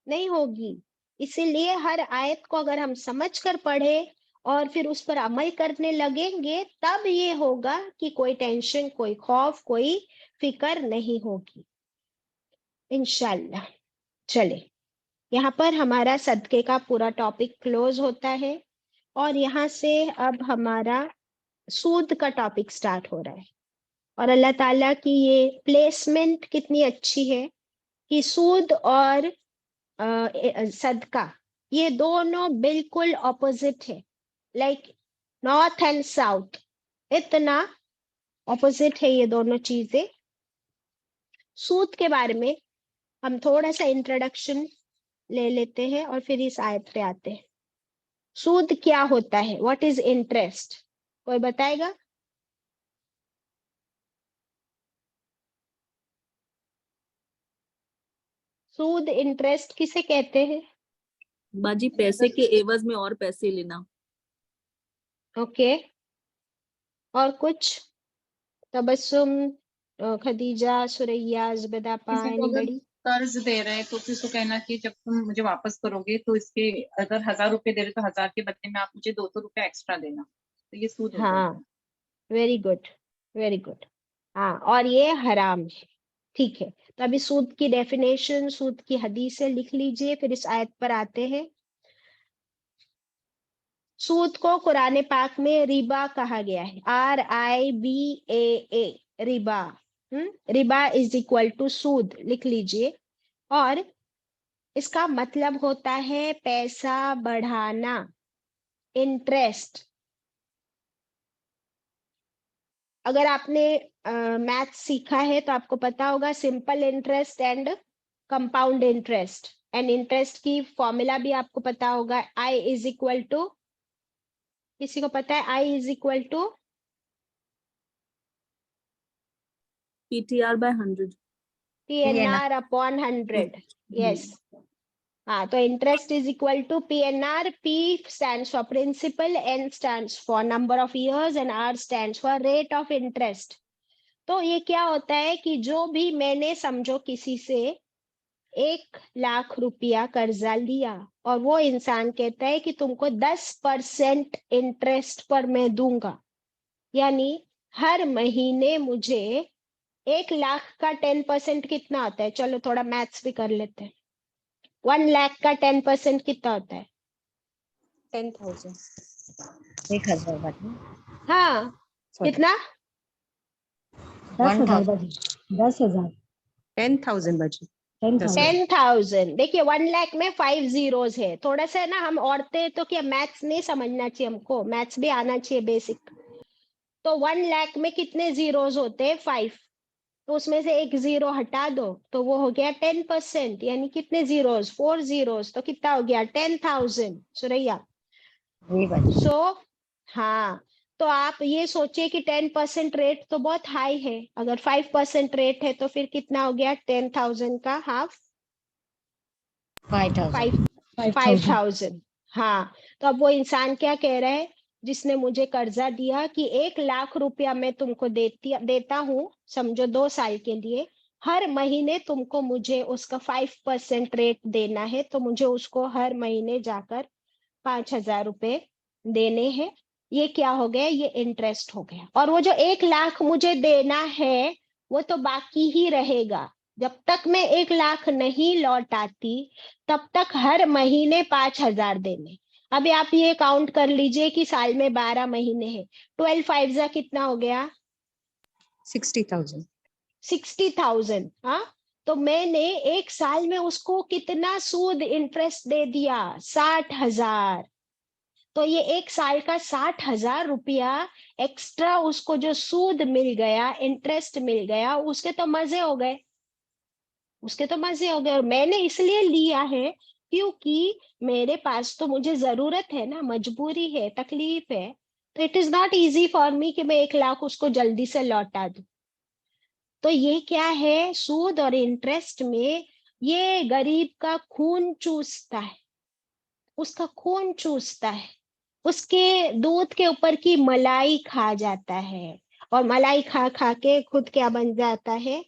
नहीं होगी। इसीलिए हर आयत को अगर हम समझ कर पढ़े और फिर उस पर अमल करने लगेंगे, तब ये होगा कि कोई टेंशन, कोई खौफ, कोई फिक्र नहीं होगी इंशाल्लाह। चले, यहाँ पर हमारा सदके का पूरा टॉपिक क्लोज होता है और यहाँ से अब हमारा सूद का टॉपिक स्टार्ट हो रहा है। और अल्लाह ताला की ये प्लेसमेंट कितनी अच्छी है कि सूद और सदका ये दोनों बिल्कुल ऑपोजिट है, लाइक नॉर्थ एंड साउथ, इतना ऑपोजिट है ये दोनों चीजें। सूद के बारे में हम थोड़ा सा इंट्रोडक्शन ले लेते हैं और फिर इस आयत पे आते हैं। सूद क्या होता है? What is interest? कोई बताएगा? सूद, इंटरेस्ट किसे कहते हैं? बाजी पैसे के एवज में और पैसे लेना। ओके, और कुछ? तबस्सुम, खदीजा, सुरैया, ज़ुबैदा, किसी को अगर एनीबॉडी? कर्ज दे रहे हैं तो फिर उसको कहना कि जब तुम मुझे वापस करोगे तो इसके, अगर 1,000 रुपए दे रहे तो 1,000 के बदले में आप मुझे 200 रुपए एक्स्ट्रा देना, तो ये सूद हो हाँ, जाएगा। Very good, very good. हाँ, और ये हराम है। ठीक है, तो अभी सूद की डेफिनेशन, सूद की हदीसें लिख लीजिए, फिर इस आयत पर आते हैं। सूद को कुरान पाक में रिबा कहा गया है, RIBA, रिबा। रिबा इज इक्वल टू सूद, लिख लीजिए। और इसका मतलब होता है पैसा बढ़ाना, इंटरेस्ट। अगर आपने मैथ सीखा है तो आपको पता होगा simple interest and compound interest. And interest की फॉर्मूला भी आपको पता होगा, I इज इक्वल टू, किसी को पता है? I is equal to PTR by 100। PNR upon 100। Yes. हाँ, तो interest is equal to PNR। P stands for principal, N stands for number of years and R stands for rate of interest। तो ये क्या होता है कि जो भी मैंने, समझो किसी से 1,00,000 रुपया कर्जा लिया और वो इंसान कहता है कि तुमको 10% इंटरेस्ट पर मैं दूंगा, यानी हर महीने मुझे 1,00,000 का 10% कितना होता है? चलो थोड़ा मैथ्स भी कर लेते हैं। 1,00,000 का 10% कितना होता है? 10,000। 1,000 बाजी। हाँ, कितना? 10,000 बाजी। 10,000। 10,000 बाजी। 10,000। 10,000। देखिए 1,00,000 में 5 zeros है। थोड़ा सा ना, हम औरतें तो क्या मैथ्स नहीं समझना चाहिए, हमको मैथ्स भी आना चाहिए बेसिक। तो 1,00,000 में कितने जीरोस होते हैं? 5। तो उसमें से एक जीरो हटा दो तो वो हो गया 10%, यानी कितने जीरोस? 4 जीरोस। तो कितना हो गया? 10,000। सुरैया? वही बाजी। सो हाँ, तो आप ये सोचिए कि 10% रेट तो बहुत हाई है। अगर 5% रेट है तो फिर कितना हो गया? 10,000 का हाफ 5,000। 5,000। हाँ, तो अब वो इंसान क्या कह रहा है जिसने मुझे कर्जा दिया कि 1,00,000 रुपया मैं तुमको देता हूँ, समझो 2 साल के लिए, हर महीने तुमको मुझे उसका 5% रेट देना है, तो मुझे उसको हर महीने जाकर 5,000 रुपए देने हैं। ये क्या हो गया? ये इंटरेस्ट हो गया। और वो जो 1,00,000 मुझे देना है वो तो बाकी ही रहेगा। जब तक मैं 1,00,000 नहीं लौटाती तब तक हर महीने 5,000 देने। अभी आप ये काउंट कर लीजिए कि साल में 12 महीने हैं, 12 5 जा कितना हो गया? 60,000। 60,000। हाँ, तो मैंने एक साल में उसको कितना सूद इंटरेस्ट दे दिया? 60,000। तो ये एक साल का 60,000 रुपया एक्स्ट्रा उसको जो सूद मिल गया, इंटरेस्ट मिल गया, उसके तो मजे हो गए, उसके तो मजे हो गए। और मैंने इसलिए लिया है क्योंकि मेरे पास तो, मुझे जरूरत है ना, मजबूरी है, तकलीफ है, तो it is not easy for me कि मैं 1 लाख उसको जल्दी से लौटा दूं। तो ये क्या है, सूद और इंटरेस्ट में ये गरीब का खून चूसता है, उसका खून चूसता है, उसके दूध के ऊपर की मलाई खा जाता है, और मलाई खा खा के खुद क्या बन जाता है?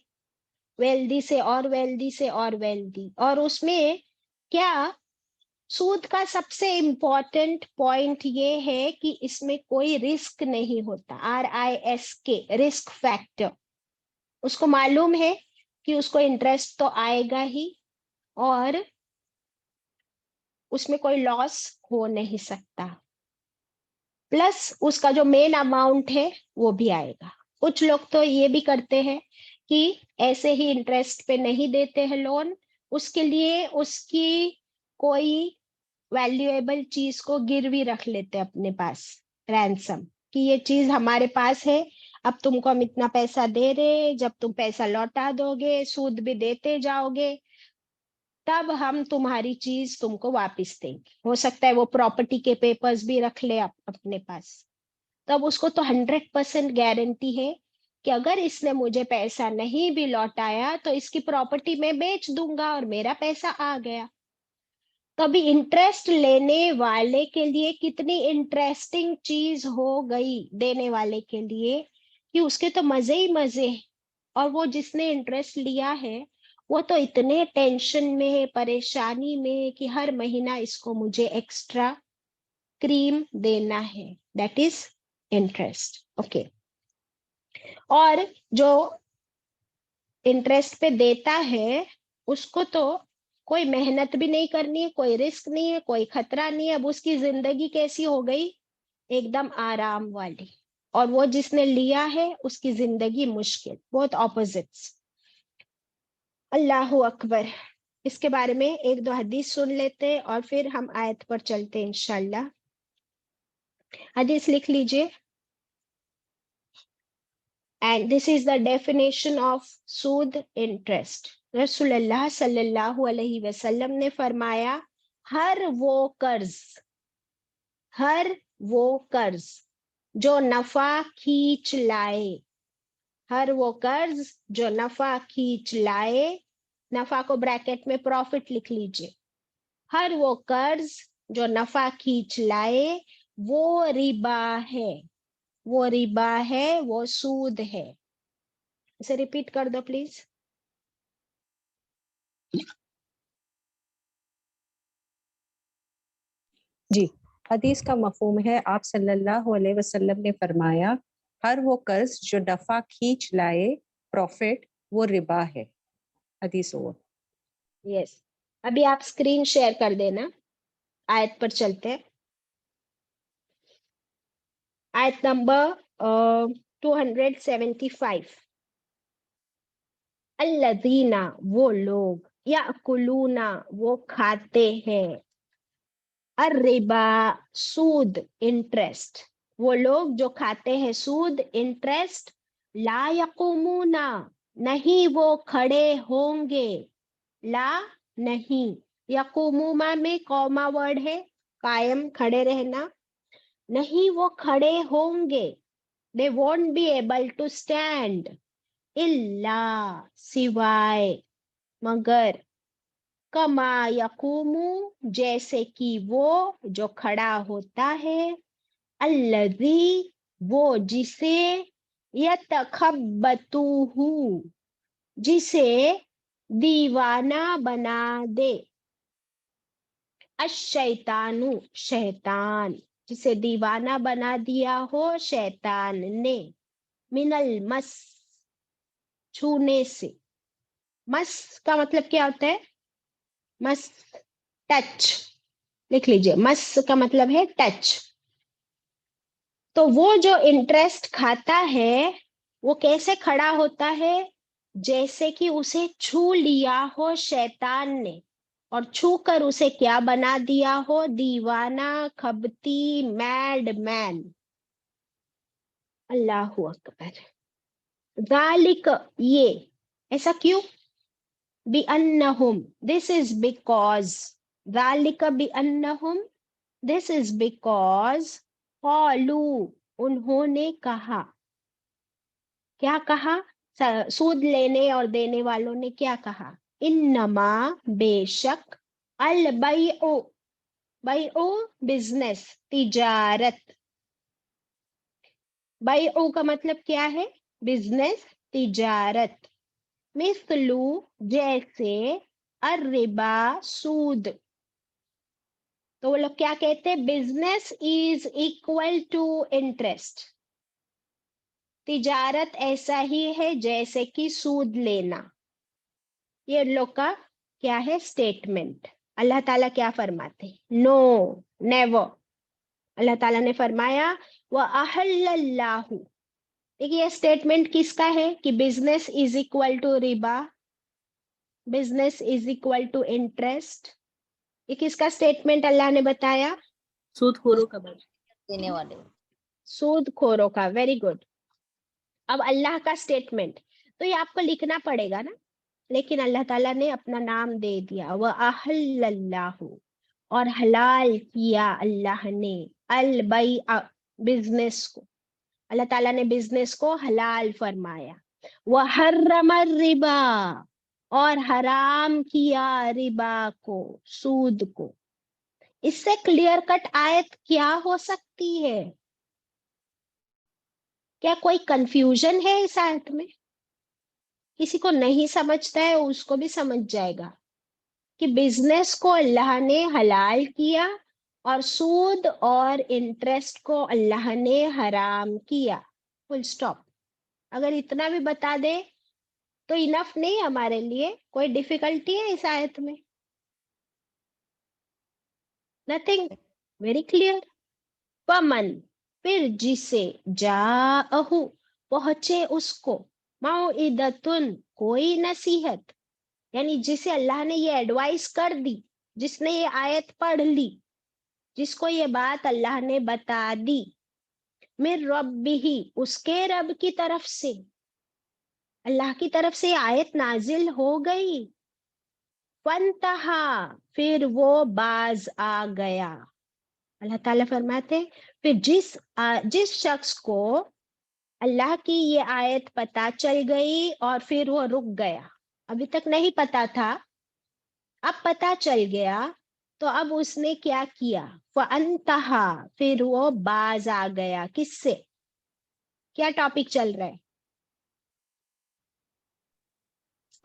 वेल्दी से और वेल्दी से और वेल्दी। और उसमें क्या, सूद का सबसे इम्पोर्टेंट पॉइंट ये है कि इसमें कोई रिस्क नहीं होता, RISK, रिस्क फैक्टर। उसको मालूम है कि उसको इंटरेस्ट तो आएगा ही, और उसमें कोई लॉस हो नहीं सकता, प्लस उसका जो मेन अमाउंट है वो भी आएगा। कुछ लोग तो ये भी करते हैं कि ऐसे ही इंटरेस्ट पे नहीं देते हैं लोन, उसके लिए उसकी कोई वैल्यूएबल चीज को गिरवी रख लेते हैं अपने पास, रैंसम, कि ये चीज हमारे पास है, अब तुमको हम इतना पैसा दे रहे, जब तुम पैसा लौटा दोगे, सूद भी देते जाओगे, तब हम तुम्हारी चीज तुमको वापस देंगे। हो सकता है वो प्रॉपर्टी के पेपर्स भी रख ले अपने पास। तब उसको तो 100% गारंटी है कि अगर इसने मुझे पैसा नहीं भी लौटाया तो इसकी प्रॉपर्टी मैं बेच दूंगा और मेरा पैसा आ गया। तभी इंटरेस्ट लेने वाले के लिए कितनी इंटरेस्टिंग चीज हो गई देने वाले के लिए, कि उसके तो मजे ही मजे हैं। और वो जिसने इंटरेस्ट लिया है वो तो इतने टेंशन में है, परेशानी में है कि हर महीना इसको मुझे एक्स्ट्रा क्रीम देना है, दैट इज इंटरेस्ट। ओके। और जो इंटरेस्ट पे देता है उसको तो कोई मेहनत भी नहीं करनी है, कोई रिस्क नहीं है, कोई खतरा नहीं है। अब उसकी जिंदगी कैसी हो गई? एकदम आराम वाली। और वो जिसने लिया है उसकी जिंदगी मुश्किल, बहुत ऑपोजिट्स। अल्लाह अकबर। इसके बारे में एक दो हदीस सुन लेते हैं और फिर हम आयत पर चलते हैं इंशाल्लाह। हदीस लिख लीजिए। And this is the definition of Sood interest. रसूलुल्लाह सल्लल्लाहु अलैहि वसल्लम ने फरमाया, हर वो कर्ज जो नफा खींच लाए, हर वो कर्ज जो नफा खींच लाए, नफा को ब्रैकेट में प्रॉफिट लिख लीजिए, हर वो कर्ज जो नफा खींच लाए वो रिबा है, वो रिबा है, वो सूद है। इसे रिपीट कर दो प्लीज। जी, हदीस का मफहूम है, आप सल्लल्लाहु अलैहि वसल्लम ने फरमाया, हर वो कर्ज जो नफा खींच लाए, प्रॉफिट, वो रिबा है। हदीस ओवर। यस, अभी आप स्क्रीन शेयर कर देना। आयत पर चलते हैं। आयत नंबर 275। अल्लज़ीना, वो लोग, याकुलूना, वो खाते हैं, अर्रिबा, सूद, इंटरेस्ट, वो लोग जो खाते हैं सूद इंटरेस्ट, ला यकुमुना, नहीं वो खड़े होंगे, ला नहीं, यकुमुमा में कॉमा वर्ड है, कायम खड़े रहना, नहीं वो खड़े होंगे, they won't be able to stand, इल्ला, सिवाय, मगर, कमा यकुमु, जैसे कि वो जो खड़ा होता है, अल्लज़ी, वो जिसे, यतखब्बतुहु, जिसे दीवाना बना दे, अश-शैतानु, शैतान, जिसे दीवाना बना दिया हो शैतान ने, मिनल मस, छूने से। मस का मतलब क्या होता है? मस, टच, लिख लीजिए, मस का मतलब है टच। तो वो जो इंटरेस्ट खाता है वो कैसे खड़ा होता है? जैसे कि उसे छू लिया हो शैतान ने और छू कर उसे क्या बना दिया हो, दीवाना, खबती, मैड मैन। अल्लाहु अकबर। ज़ालिक, ये, ऐसा क्यों? बिअन्नहुम, दिस इज बिकॉज, ज़ालिक बिअन्नहुम, दिस इज बिकॉज, क़ालू, उन्होंने कहा। क्या कहा? सूद लेने और देने वालों ने क्या कहा? इन्नमा, बेशक, अल बैउ, बैउ बिजनेस, तिजारत। बैउ का मतलब क्या है? बिजनेस, तिजारत। मिस्लू, जैसे, अर्रिबा, सूद। तो वो लोग क्या कहते हैं? Business is equal to interest. तिजारत ऐसा ही है जैसे कि सूद लेना। ये लोग का क्या है? स्टेटमेंट। अल्लाह ताला क्या फरमाते? No, never. अल्लाह ताला ने फरमाया व अहल्लल्लाहु। देखिए ये स्टेटमेंट किसका है कि बिजनेस इज इक्वल टू रिबा, business is equal to interest. ये किसका स्टेटमेंट अल्लाह ने बताया? सूदखोरों का बात। देने वाले। सूदखोरों का। Very good. अब अल्लाह का स्टेटमेंट तो ये आपको लिखना पड़ेगा ना, लेकिन अल्लाह ताला ने अपना नाम दे दिया, व अहल्लल्लाहु, और हलाल किया अल्लाह ने, अल बैअ, बिजनेस को। अल्लाह ताला ने बिजनेस को हलाल फरमाया। व हर्रम रिबा, और हराम किया रिबा को, सूद को। इससे क्लियर कट आयत क्या हो सकती है? क्या कोई कंफ्यूजन है इस आयत में? किसी को नहीं समझता है उसको भी समझ जाएगा कि बिजनेस को अल्लाह ने हलाल किया और सूद और इंटरेस्ट को अल्लाह ने हराम किया। Full stop. अगर इतना भी बता दे तो इनफ नहीं हमारे लिए? कोई डिफिकल्टी है इस आयत में? नथिंग। Very clear. पमन, फिर जिसे, जाअहु, पहुंचे उसको, मौइदतुन, कोई नसीहत, यानी जिसे अल्लाह ने ये एडवाइस कर दी, जिसने ये आयत पढ़ ली, जिसको ये बात अल्लाह ने बता दी, मिर रब्बिही, उसके रब की तरफ से, अल्लाह की तरफ से आयत नाजिल हो गई। फंतहा, फिर वो बाज आ गया। अल्लाह ताला फरमाते फिर जिस शख्स को अल्लाह की ये आयत पता चल गई और फिर वो रुक गया, अभी तक नहीं पता था, अब पता चल गया, तो अब उसने क्या किया? फअंतहा, फिर वो बाज आ गया। किससे? क्या टॉपिक चल रहा है?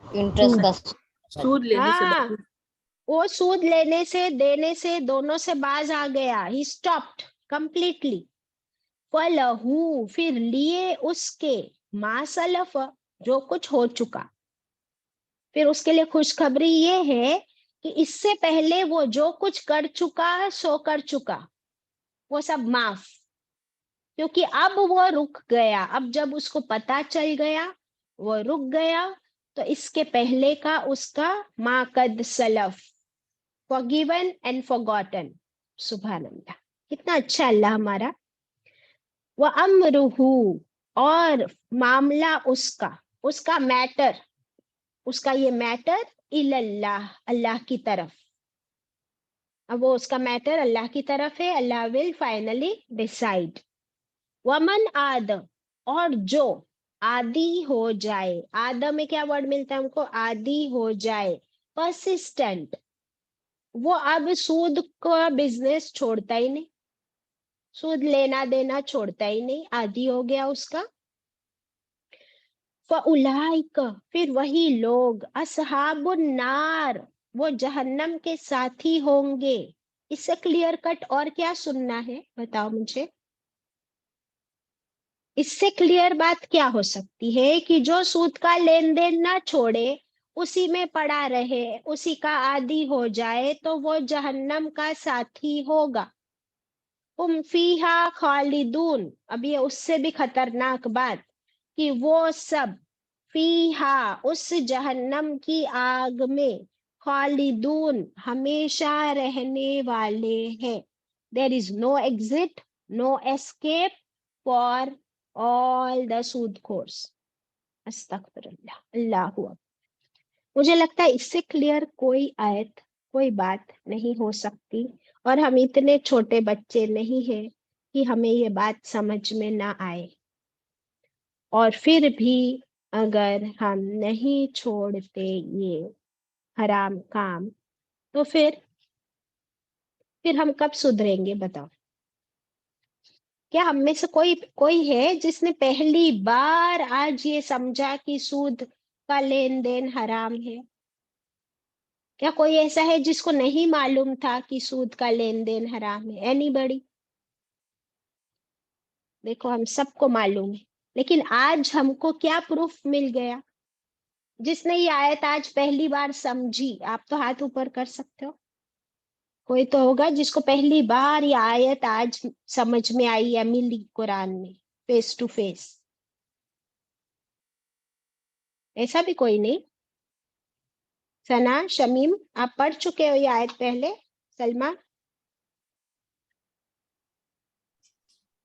इंटरेस्ट का सूद लेने से हाँ, बात। वो सूद लेने से, देने से, दोनों से बाज आ गया। He stopped completely. फलहू, फिर लिए उसके, मा सलफ, जो कुछ हो चुका। फिर उसके लिए खुशखबरी ये है कि इससे पहले वो जो कुछ कर चुका सो कर चुका, वो सब माफ। क्योंकि अब वो रुक गया, अब जब उसको पता चल गया वो रुक गया, तो इसके पहले का उसका मा कद सलफ, फॉरगिवन एंड फॉरगॉटन। सुभान अल्लाह, कितना अच्छा अल्लाह हमारा। व अमरुहु, और मामला उसका, उसका मैटर, उसका ये मैटर, इल्लाह, अल्लाह की तरफ। अब वो उसका मैटर अल्लाह की तरफ है। अल्लाह विल फाइनली डिसाइड। वमन आद, और जो आदि हो जाए, आद में क्या वर्ड मिलता है हमको? आदि हो जाए, परसिस्टेंट। वो अब सूद का बिजनेस छोड़ता ही नहीं, सूद लेना देना छोड़ता ही नहीं, आदि हो गया उसका। फउलाइक, फिर वही लोग, असहाबुन नार, वो जहन्नम के साथी होंगे। इससे क्लियर कट और क्या सुनना है? बताओ मुझे। इससे क्लियर बात क्या हो सकती है कि जो सूद का लेन देन ना छोड़े, उसी में पड़ा रहे, उसी का आदी हो जाए, तो वो जहन्नम का साथी होगा। हुम फीहा खालिदून। अब ये उससे भी खतरनाक बात कि वो सब फीहा उस जहन्नम की आग में, खालिदून हमेशा रहने वाले हैं। There is no exit, no escape for all the सूदखोर्स। अस्तगफिरुल्लाह, अल्लाहू अकबर। मुझे लगता है इससे क्लियर कोई आयत, कोई बात नहीं हो सकती, और हम इतने छोटे बच्चे नहीं हैं कि हमें ये बात समझ में ना आए। और फिर भी अगर हम नहीं छोड़ते ये हराम काम, तो फिर हम कब सुधरेंगे बताओ? क्या हम में से कोई कोई है जिसने पहली बार आज ये समझा कि सूद का लेन देन हराम है? क्या कोई ऐसा है जिसको नहीं मालूम था कि सूद का लेन देन हराम है? एनीबडी? देखो, हम सबको मालूम है, लेकिन आज हमको क्या प्रूफ मिल गया? जिसने ये आयत आज पहली बार समझी, आप तो हाथ ऊपर कर सकते हो। कोई तो होगा जिसको पहली बार ये आयत आज समझ में आई या मिली कुरान में, फेस टू फेस। ऐसा भी कोई नहीं? सना, शमीम, आप पढ़ चुके हो ये आयत पहले? सलमा?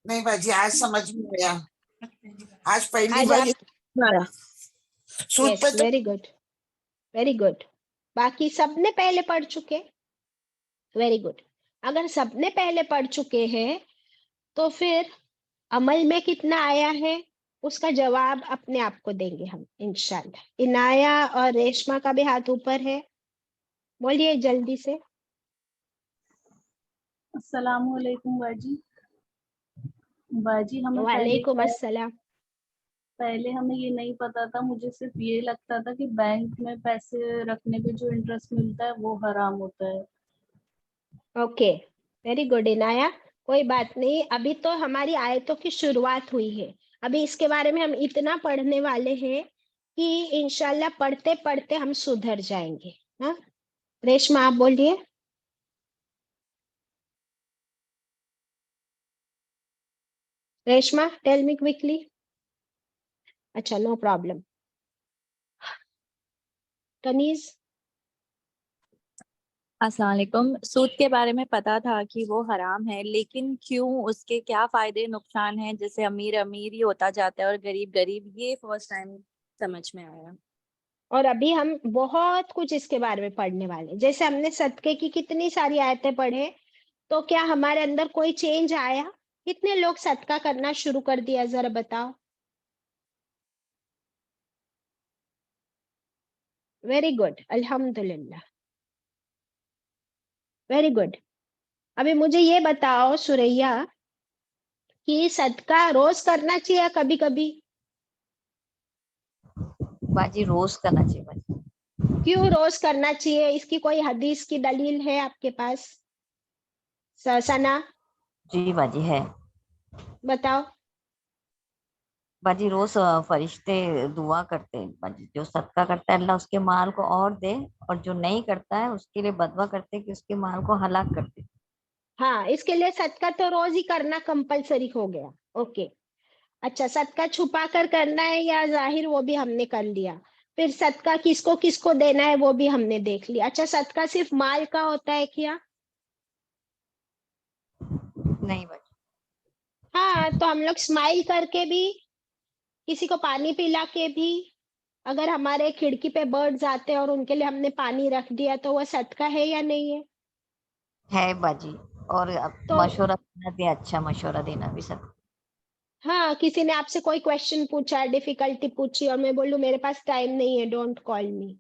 नहीं बाजी, आज समझ में आया। आज पहली आज बार आप, ये समझ में आया। सूद यस, पे तो वेरी गुड, वेरी गुड। बाकी सबने पहले पढ़ चुके? Very good. अगर सबने पहले पढ़ चुके हैं, तो फिर अमल में कितना आया है उसका जवाब अपने आप को देंगे हम इंशाल्लाह। इनाया और रेशमा का भी हाथ ऊपर है, बोलिए जल्दी से। अस्सलाम वालेकुम बाजी। बाजी हमें वालेकुम अस्सलाम। पहले हमें ये नहीं पता था, मुझे सिर्फ ये लगता था कि बैंक में पैसे रखने पे जो इंटरेस्ट मिलता है वो हराम होता है। Okay, very good Inaya. कोई बात नहीं, अभी तो हमारी आयतों की शुरुआत हुई है। अभी इसके बारे में हम इतना पढ़ने वाले हैं कि इंशाल्लाह पढ़ते पढ़ते हम सुधर जाएंगे। हाँ, रेशमा आप बोलिए। Reshma, tell me quickly. अच्छा, नो प्रॉब्लम। तनीज? अस्सलाम वालेकुम। सूद के बारे में पता था कि वो हराम है, लेकिन क्यों, उसके क्या फायदे नुकसान हैं, जैसे अमीर अमीर ही होता जाता है और गरीब गरीब, ये फर्स्ट टाइम समझ में आया। और अभी हम बहुत कुछ इसके बारे में पढ़ने वाले हैं। जैसे हमने सदके की कितनी सारी आयतें पढ़े, तो क्या हमारे अंदर कोई चेंज आया? कितने लोग सदका करना शुरू कर दिया, जरा बताओ। वेरी गुड, अल्हम्दुलिल्लाह, वेरी गुड। अभी मुझे ये बताओ सुरैया कि सदका रोज करना चाहिए या कभी कभी? बाजी रोज करना चाहिए बाजी। क्यों रोज करना चाहिए? इसकी कोई हदीस की दलील है आपके पास? सना, जी बाजी है। बताओ। बाजी रोज फरिश्ते दुआ करते हैं बाजी, जो सदका करता है अल्लाह उसके माल को और दे, और जो नहीं करता है उसके लिए बदवा करते हैं कि उसके माल को हलाक कर दे। हाँ, इसके लिए सदका तो रोज ही करना कंपलसरी हो गया। ओके। अच्छा, सदका छुपा कर करना है या जाहिर, वो भी हमने कर लिया। फिर सदका किसको किसको देना है वो भी हमने देख लिया। अच्छा, सदका सिर्फ माल का होता है क्या? नहीं बाजी। हाँ, तो हम लोग स्माइल करके भी, किसी को पानी पिला के भी, अगर हमारे खिड़की पे बर्ड्स आते हैं और उनके लिए हमने पानी रख दिया, तो वो सदका है या नहीं है? है बाजी। और तो मशवरा देना भी, अच्छा मशवरा देना भी सब। हाँ, किसी ने आपसे कोई क्वेश्चन पूछा, डिफिकल्टी पूछी, और मैं बोलूं मेरे पास टाइम नहीं है, डोंट कॉल मी,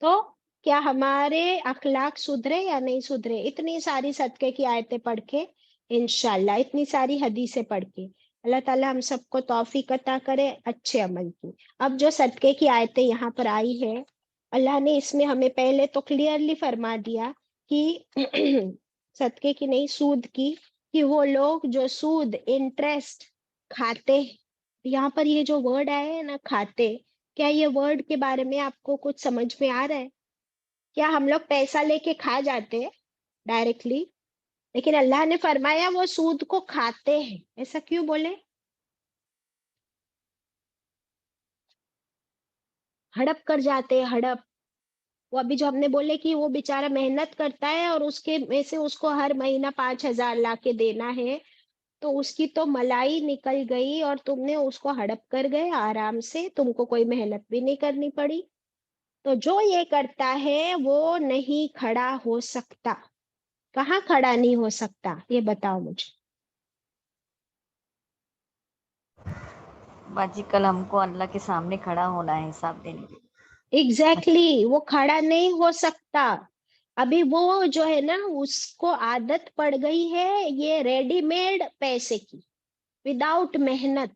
तो क्या हमारे अखलाक सुधरे या नहीं सुधरे? इतनी सारी सदके की आयतें पढ़ के, इंशाल्लाह इतनी सारी हदीसें पढ़ के, अल्लाह ताला हम सबको तौफीक अता करे अच्छे अमल की। अब जो सदके की आयतें यहाँ पर आई है, अल्लाह ने इसमें हमें पहले तो क्लियरली फरमा दिया कि सदके की नहीं, सूद की, कि वो लोग जो सूद, इंटरेस्ट खाते हैं। यहाँ पर ये जो वर्ड आया है ना, खाते, क्या ये वर्ड के बारे में आपको कुछ समझ में आ रहा है? क्या हम लोग पैसा लेके खा जाते हैं डायरेक्टली? लेकिन अल्लाह ने फरमाया वो सूद को खाते हैं, ऐसा क्यों बोले? हड़प कर जाते हैं, हड़प। वो अभी जो हमने बोले कि वो बेचारा मेहनत करता है और उसके में से उसको हर महीना 5,000 ला के देना है, तो उसकी तो मलाई निकल गई और तुमने उसको हड़प कर गए आराम से, तुमको कोई मेहनत भी नहीं करनी पड़ी। तो जो ये करता है वो नहीं खड़ा हो सकता। कहाँ खड़ा नहीं हो सकता, ये बताओ मुझे। बाजी कल हमको अल्लाह के सामने खड़ा होना है हिसाब देने के लिए। एग्जैक्टली वो खड़ा नहीं हो सकता। अभी वो जो है ना, उसको आदत पड़ गई है ये रेडीमेड पैसे की, विदाउट मेहनत।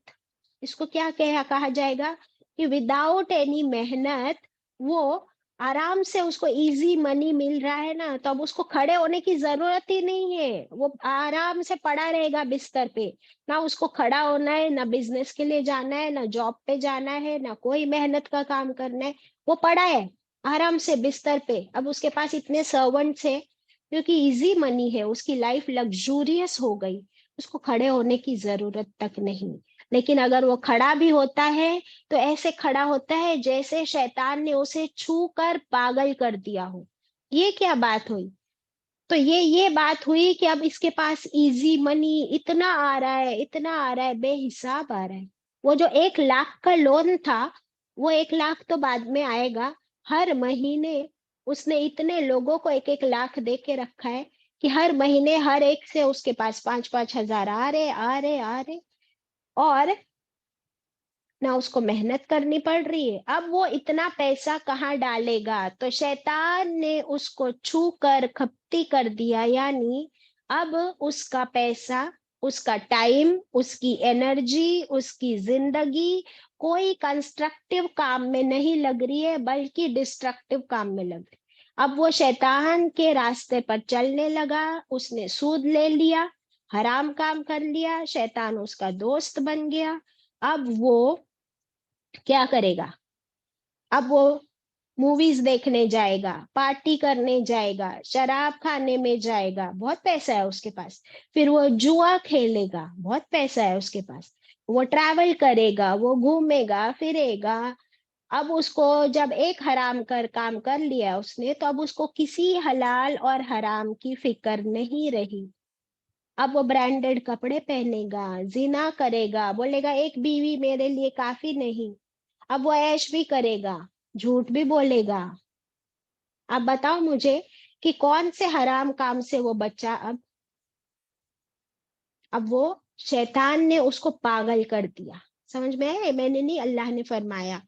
इसको क्या कहा जाएगा कि विदाउट एनी मेहनत वो आराम से उसको इजी मनी मिल रहा है ना, तो अब उसको खड़े होने की जरूरत ही नहीं है। वो आराम से पड़ा रहेगा बिस्तर पे, ना उसको खड़ा होना है, ना बिजनेस के लिए जाना है, ना जॉब पे जाना है, ना कोई मेहनत का काम करना है। वो पड़ा है आराम से बिस्तर पे। अब उसके पास इतने सर्वेंट्स है क्योंकि इजी मनी है, उसकी लाइफ लग्जूरियस हो गई, उसको खड़े होने की जरूरत तक नहीं। लेकिन अगर वो खड़ा भी होता है तो ऐसे खड़ा होता है जैसे शैतान ने उसे छू कर पागल कर दिया हो। ये क्या बात हुई? तो ये बात हुई कि अब इसके पास इजी मनी इतना आ रहा है, इतना आ रहा है, बेहिसाब आ रहा है। वो जो 1 लाख का लोन था, वो 1 लाख तो बाद में आएगा। हर महीने उसने इतने लोगों को 1-1 लाख दे के रखा है कि हर महीने हर एक से उसके पास 5-5 हजार आ रहे आ रहे आ रहे, और ना उसको मेहनत करनी पड़ रही है। अब वो इतना पैसा कहाँ डालेगा? तो शैतान ने उसको छू कर खपती कर दिया, यानी अब उसका पैसा, उसका टाइम, उसकी एनर्जी, उसकी जिंदगी कोई कंस्ट्रक्टिव काम में नहीं लग रही है, बल्कि डिस्ट्रक्टिव काम में लग रही है। अब वो शैतान के रास्ते पर चलने लगा, उसने सूद ले लिया, हराम काम कर लिया, शैतान उसका दोस्त बन गया। अब वो क्या करेगा? अब वो मूवीज देखने जाएगा, पार्टी करने जाएगा, शराब खाने में जाएगा, बहुत पैसा है उसके पास। फिर वो जुआ खेलेगा, बहुत पैसा है उसके पास। वो ट्रैवल करेगा, वो घूमेगा फिरेगा। अब उसको जब एक हराम कर काम कर लिया उसने, तो अब उसको किसी हलाल और हराम की फिक्र नहीं रही। अब वो ब्रांडेड कपड़े पहनेगा, जिना करेगा, बोलेगा एक बीवी मेरे लिए काफी नहीं। अब वो ऐश भी करेगा, झूठ भी बोलेगा। अब बताओ मुझे कि कौन से हराम काम से वो बच्चा अब वो शैतान ने उसको पागल कर दिया। समझ में आया? मैंने नहीं, अल्लाह ने फरमाया।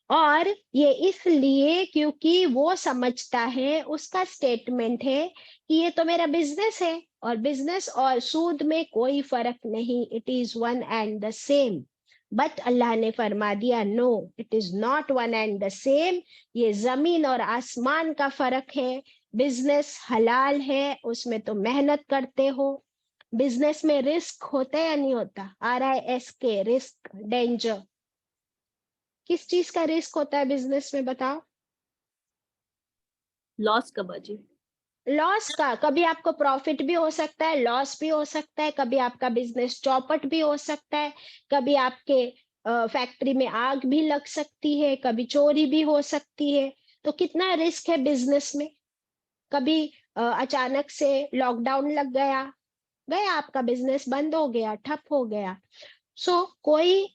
और ये इसलिए क्योंकि वो समझता है, उसका स्टेटमेंट है कि ये तो मेरा बिजनेस है, और बिजनेस और सूद में कोई फर्क नहीं, it is one and the same. But Allah ने फरमा दिया, no, it is not one and the same. ये जमीन और आसमान का फर्क है। बिजनेस हलाल है, उसमें तो मेहनत करते हो। बिजनेस में रिस्क होता है या नहीं होता? RISK, risk, danger. किस चीज का रिस्क होता है बिजनेस में, बताओ? लॉस का बाजी। लॉस का। कभी आपको प्रॉफिट भी हो सकता है, लॉस भी हो सकता है, कभी आपका बिजनेस चौपट भी हो सकता है, कभी आपके फैक्ट्री में आग भी लग सकती है, कभी चोरी भी हो सकती है। तो कितना रिस्क है बिजनेस में। कभी अचानक से लॉकडाउन लग गया, गया आपका बिजनेस, बंद हो गया, ठप हो गया। सो कोई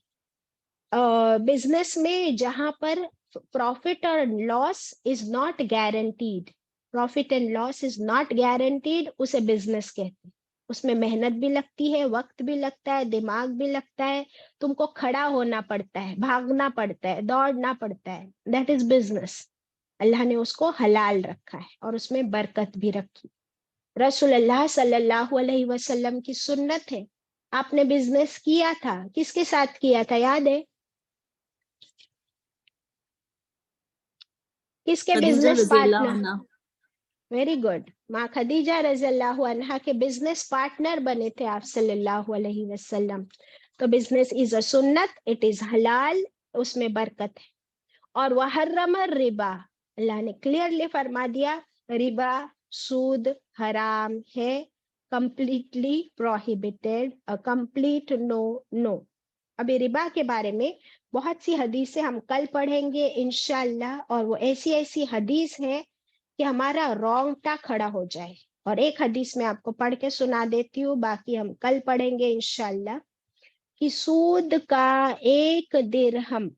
बिजनेस में जहां पर प्रॉफिट और loss is not guaranteed, profit and loss is not guaranteed, उसे बिजनेस कहते हैं। उसमें मेहनत भी लगती है, वक्त भी लगता है, दिमाग भी लगता है, तुमको खड़ा होना पड़ता है, भागना पड़ता है, दौड़ना पड़ता है। That is business. अल्लाह ने उसको हलाल रखा है और उसमें बरकत भी रखी। रसूलुल्लाह सल्लल्लाहु अलैहि वसल्लम की सुन्नत है। आपने बिजनेस किया था, किसके साथ किया था, याद है? किसके खदीजा बिजनेस रज़ियल्लाहु पार्टनर? अन्हा। Very good. माँ खदीजा रज़ियल्लाहु अन्हा के बिजनेस पार्टनर बने थे आप सल्लल्लाहु अलैहि वसल्लम। तो बिजनेस इज अ सुन्नत, इट इज हलाल, उसमें बरकत है। और वह हर्रम रिबा, अल्लाह ने क्लियरली फरमा दिया, रिबा, सूद हराम है, completely prohibited, a complete no no. अभी रिबा के बारे में बहुत सी हदीसें हम कल पढ़ेंगे इंशाल्लाह, और वो ऐसी ऐसी हदीस है कि हमारा रोंगटा खड़ा हो जाए। और एक हदीस मैं आपको पढ़ के सुना देती हूँ, बाकी हम कल पढ़ेंगे इंशाल्लाह। कि सूद का 1 दिरहम,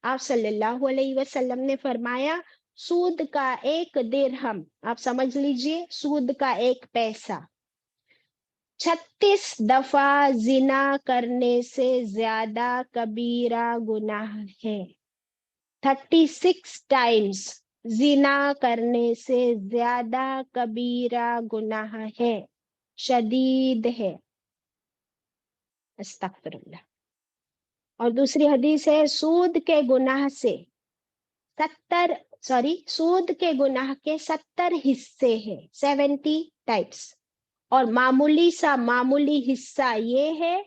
आप सल्लल्लाहु अलैहि वसल्लम ने फरमाया, सूद का 1 दिरहम, आप समझ लीजिए सूद का 1 पैसा, 36 दफा जिना करने से ज्यादा कबीरा गुनाह है। 36 टाइम्स जिना करने से ज्यादा कबीरा गुनाह है, शदीद है। अस्तगफिरुल्लाह। और दूसरी हदीस है, सूद के गुनाह से 70 सूद के गुनाह के 70 हिस्से हैं, 70 टाइप्स। और मामूली सा मामूली हिस्सा ये है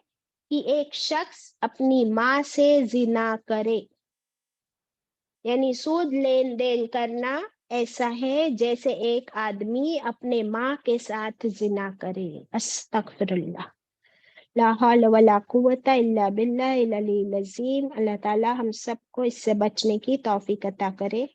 कि एक शख्स अपनी माँ से जिना करे, यानी सूद लेन देन करना ऐसा है जैसे एक आदमी अपने माँ के साथ जिना करे। अस्तगफिरुल्लाह, ला हौल वला कुव्वता इल्ला बिल्लाहिल अलील अज़ीम। अल्लाह ताला हम सबको इससे बचने की तौफीक अता करे।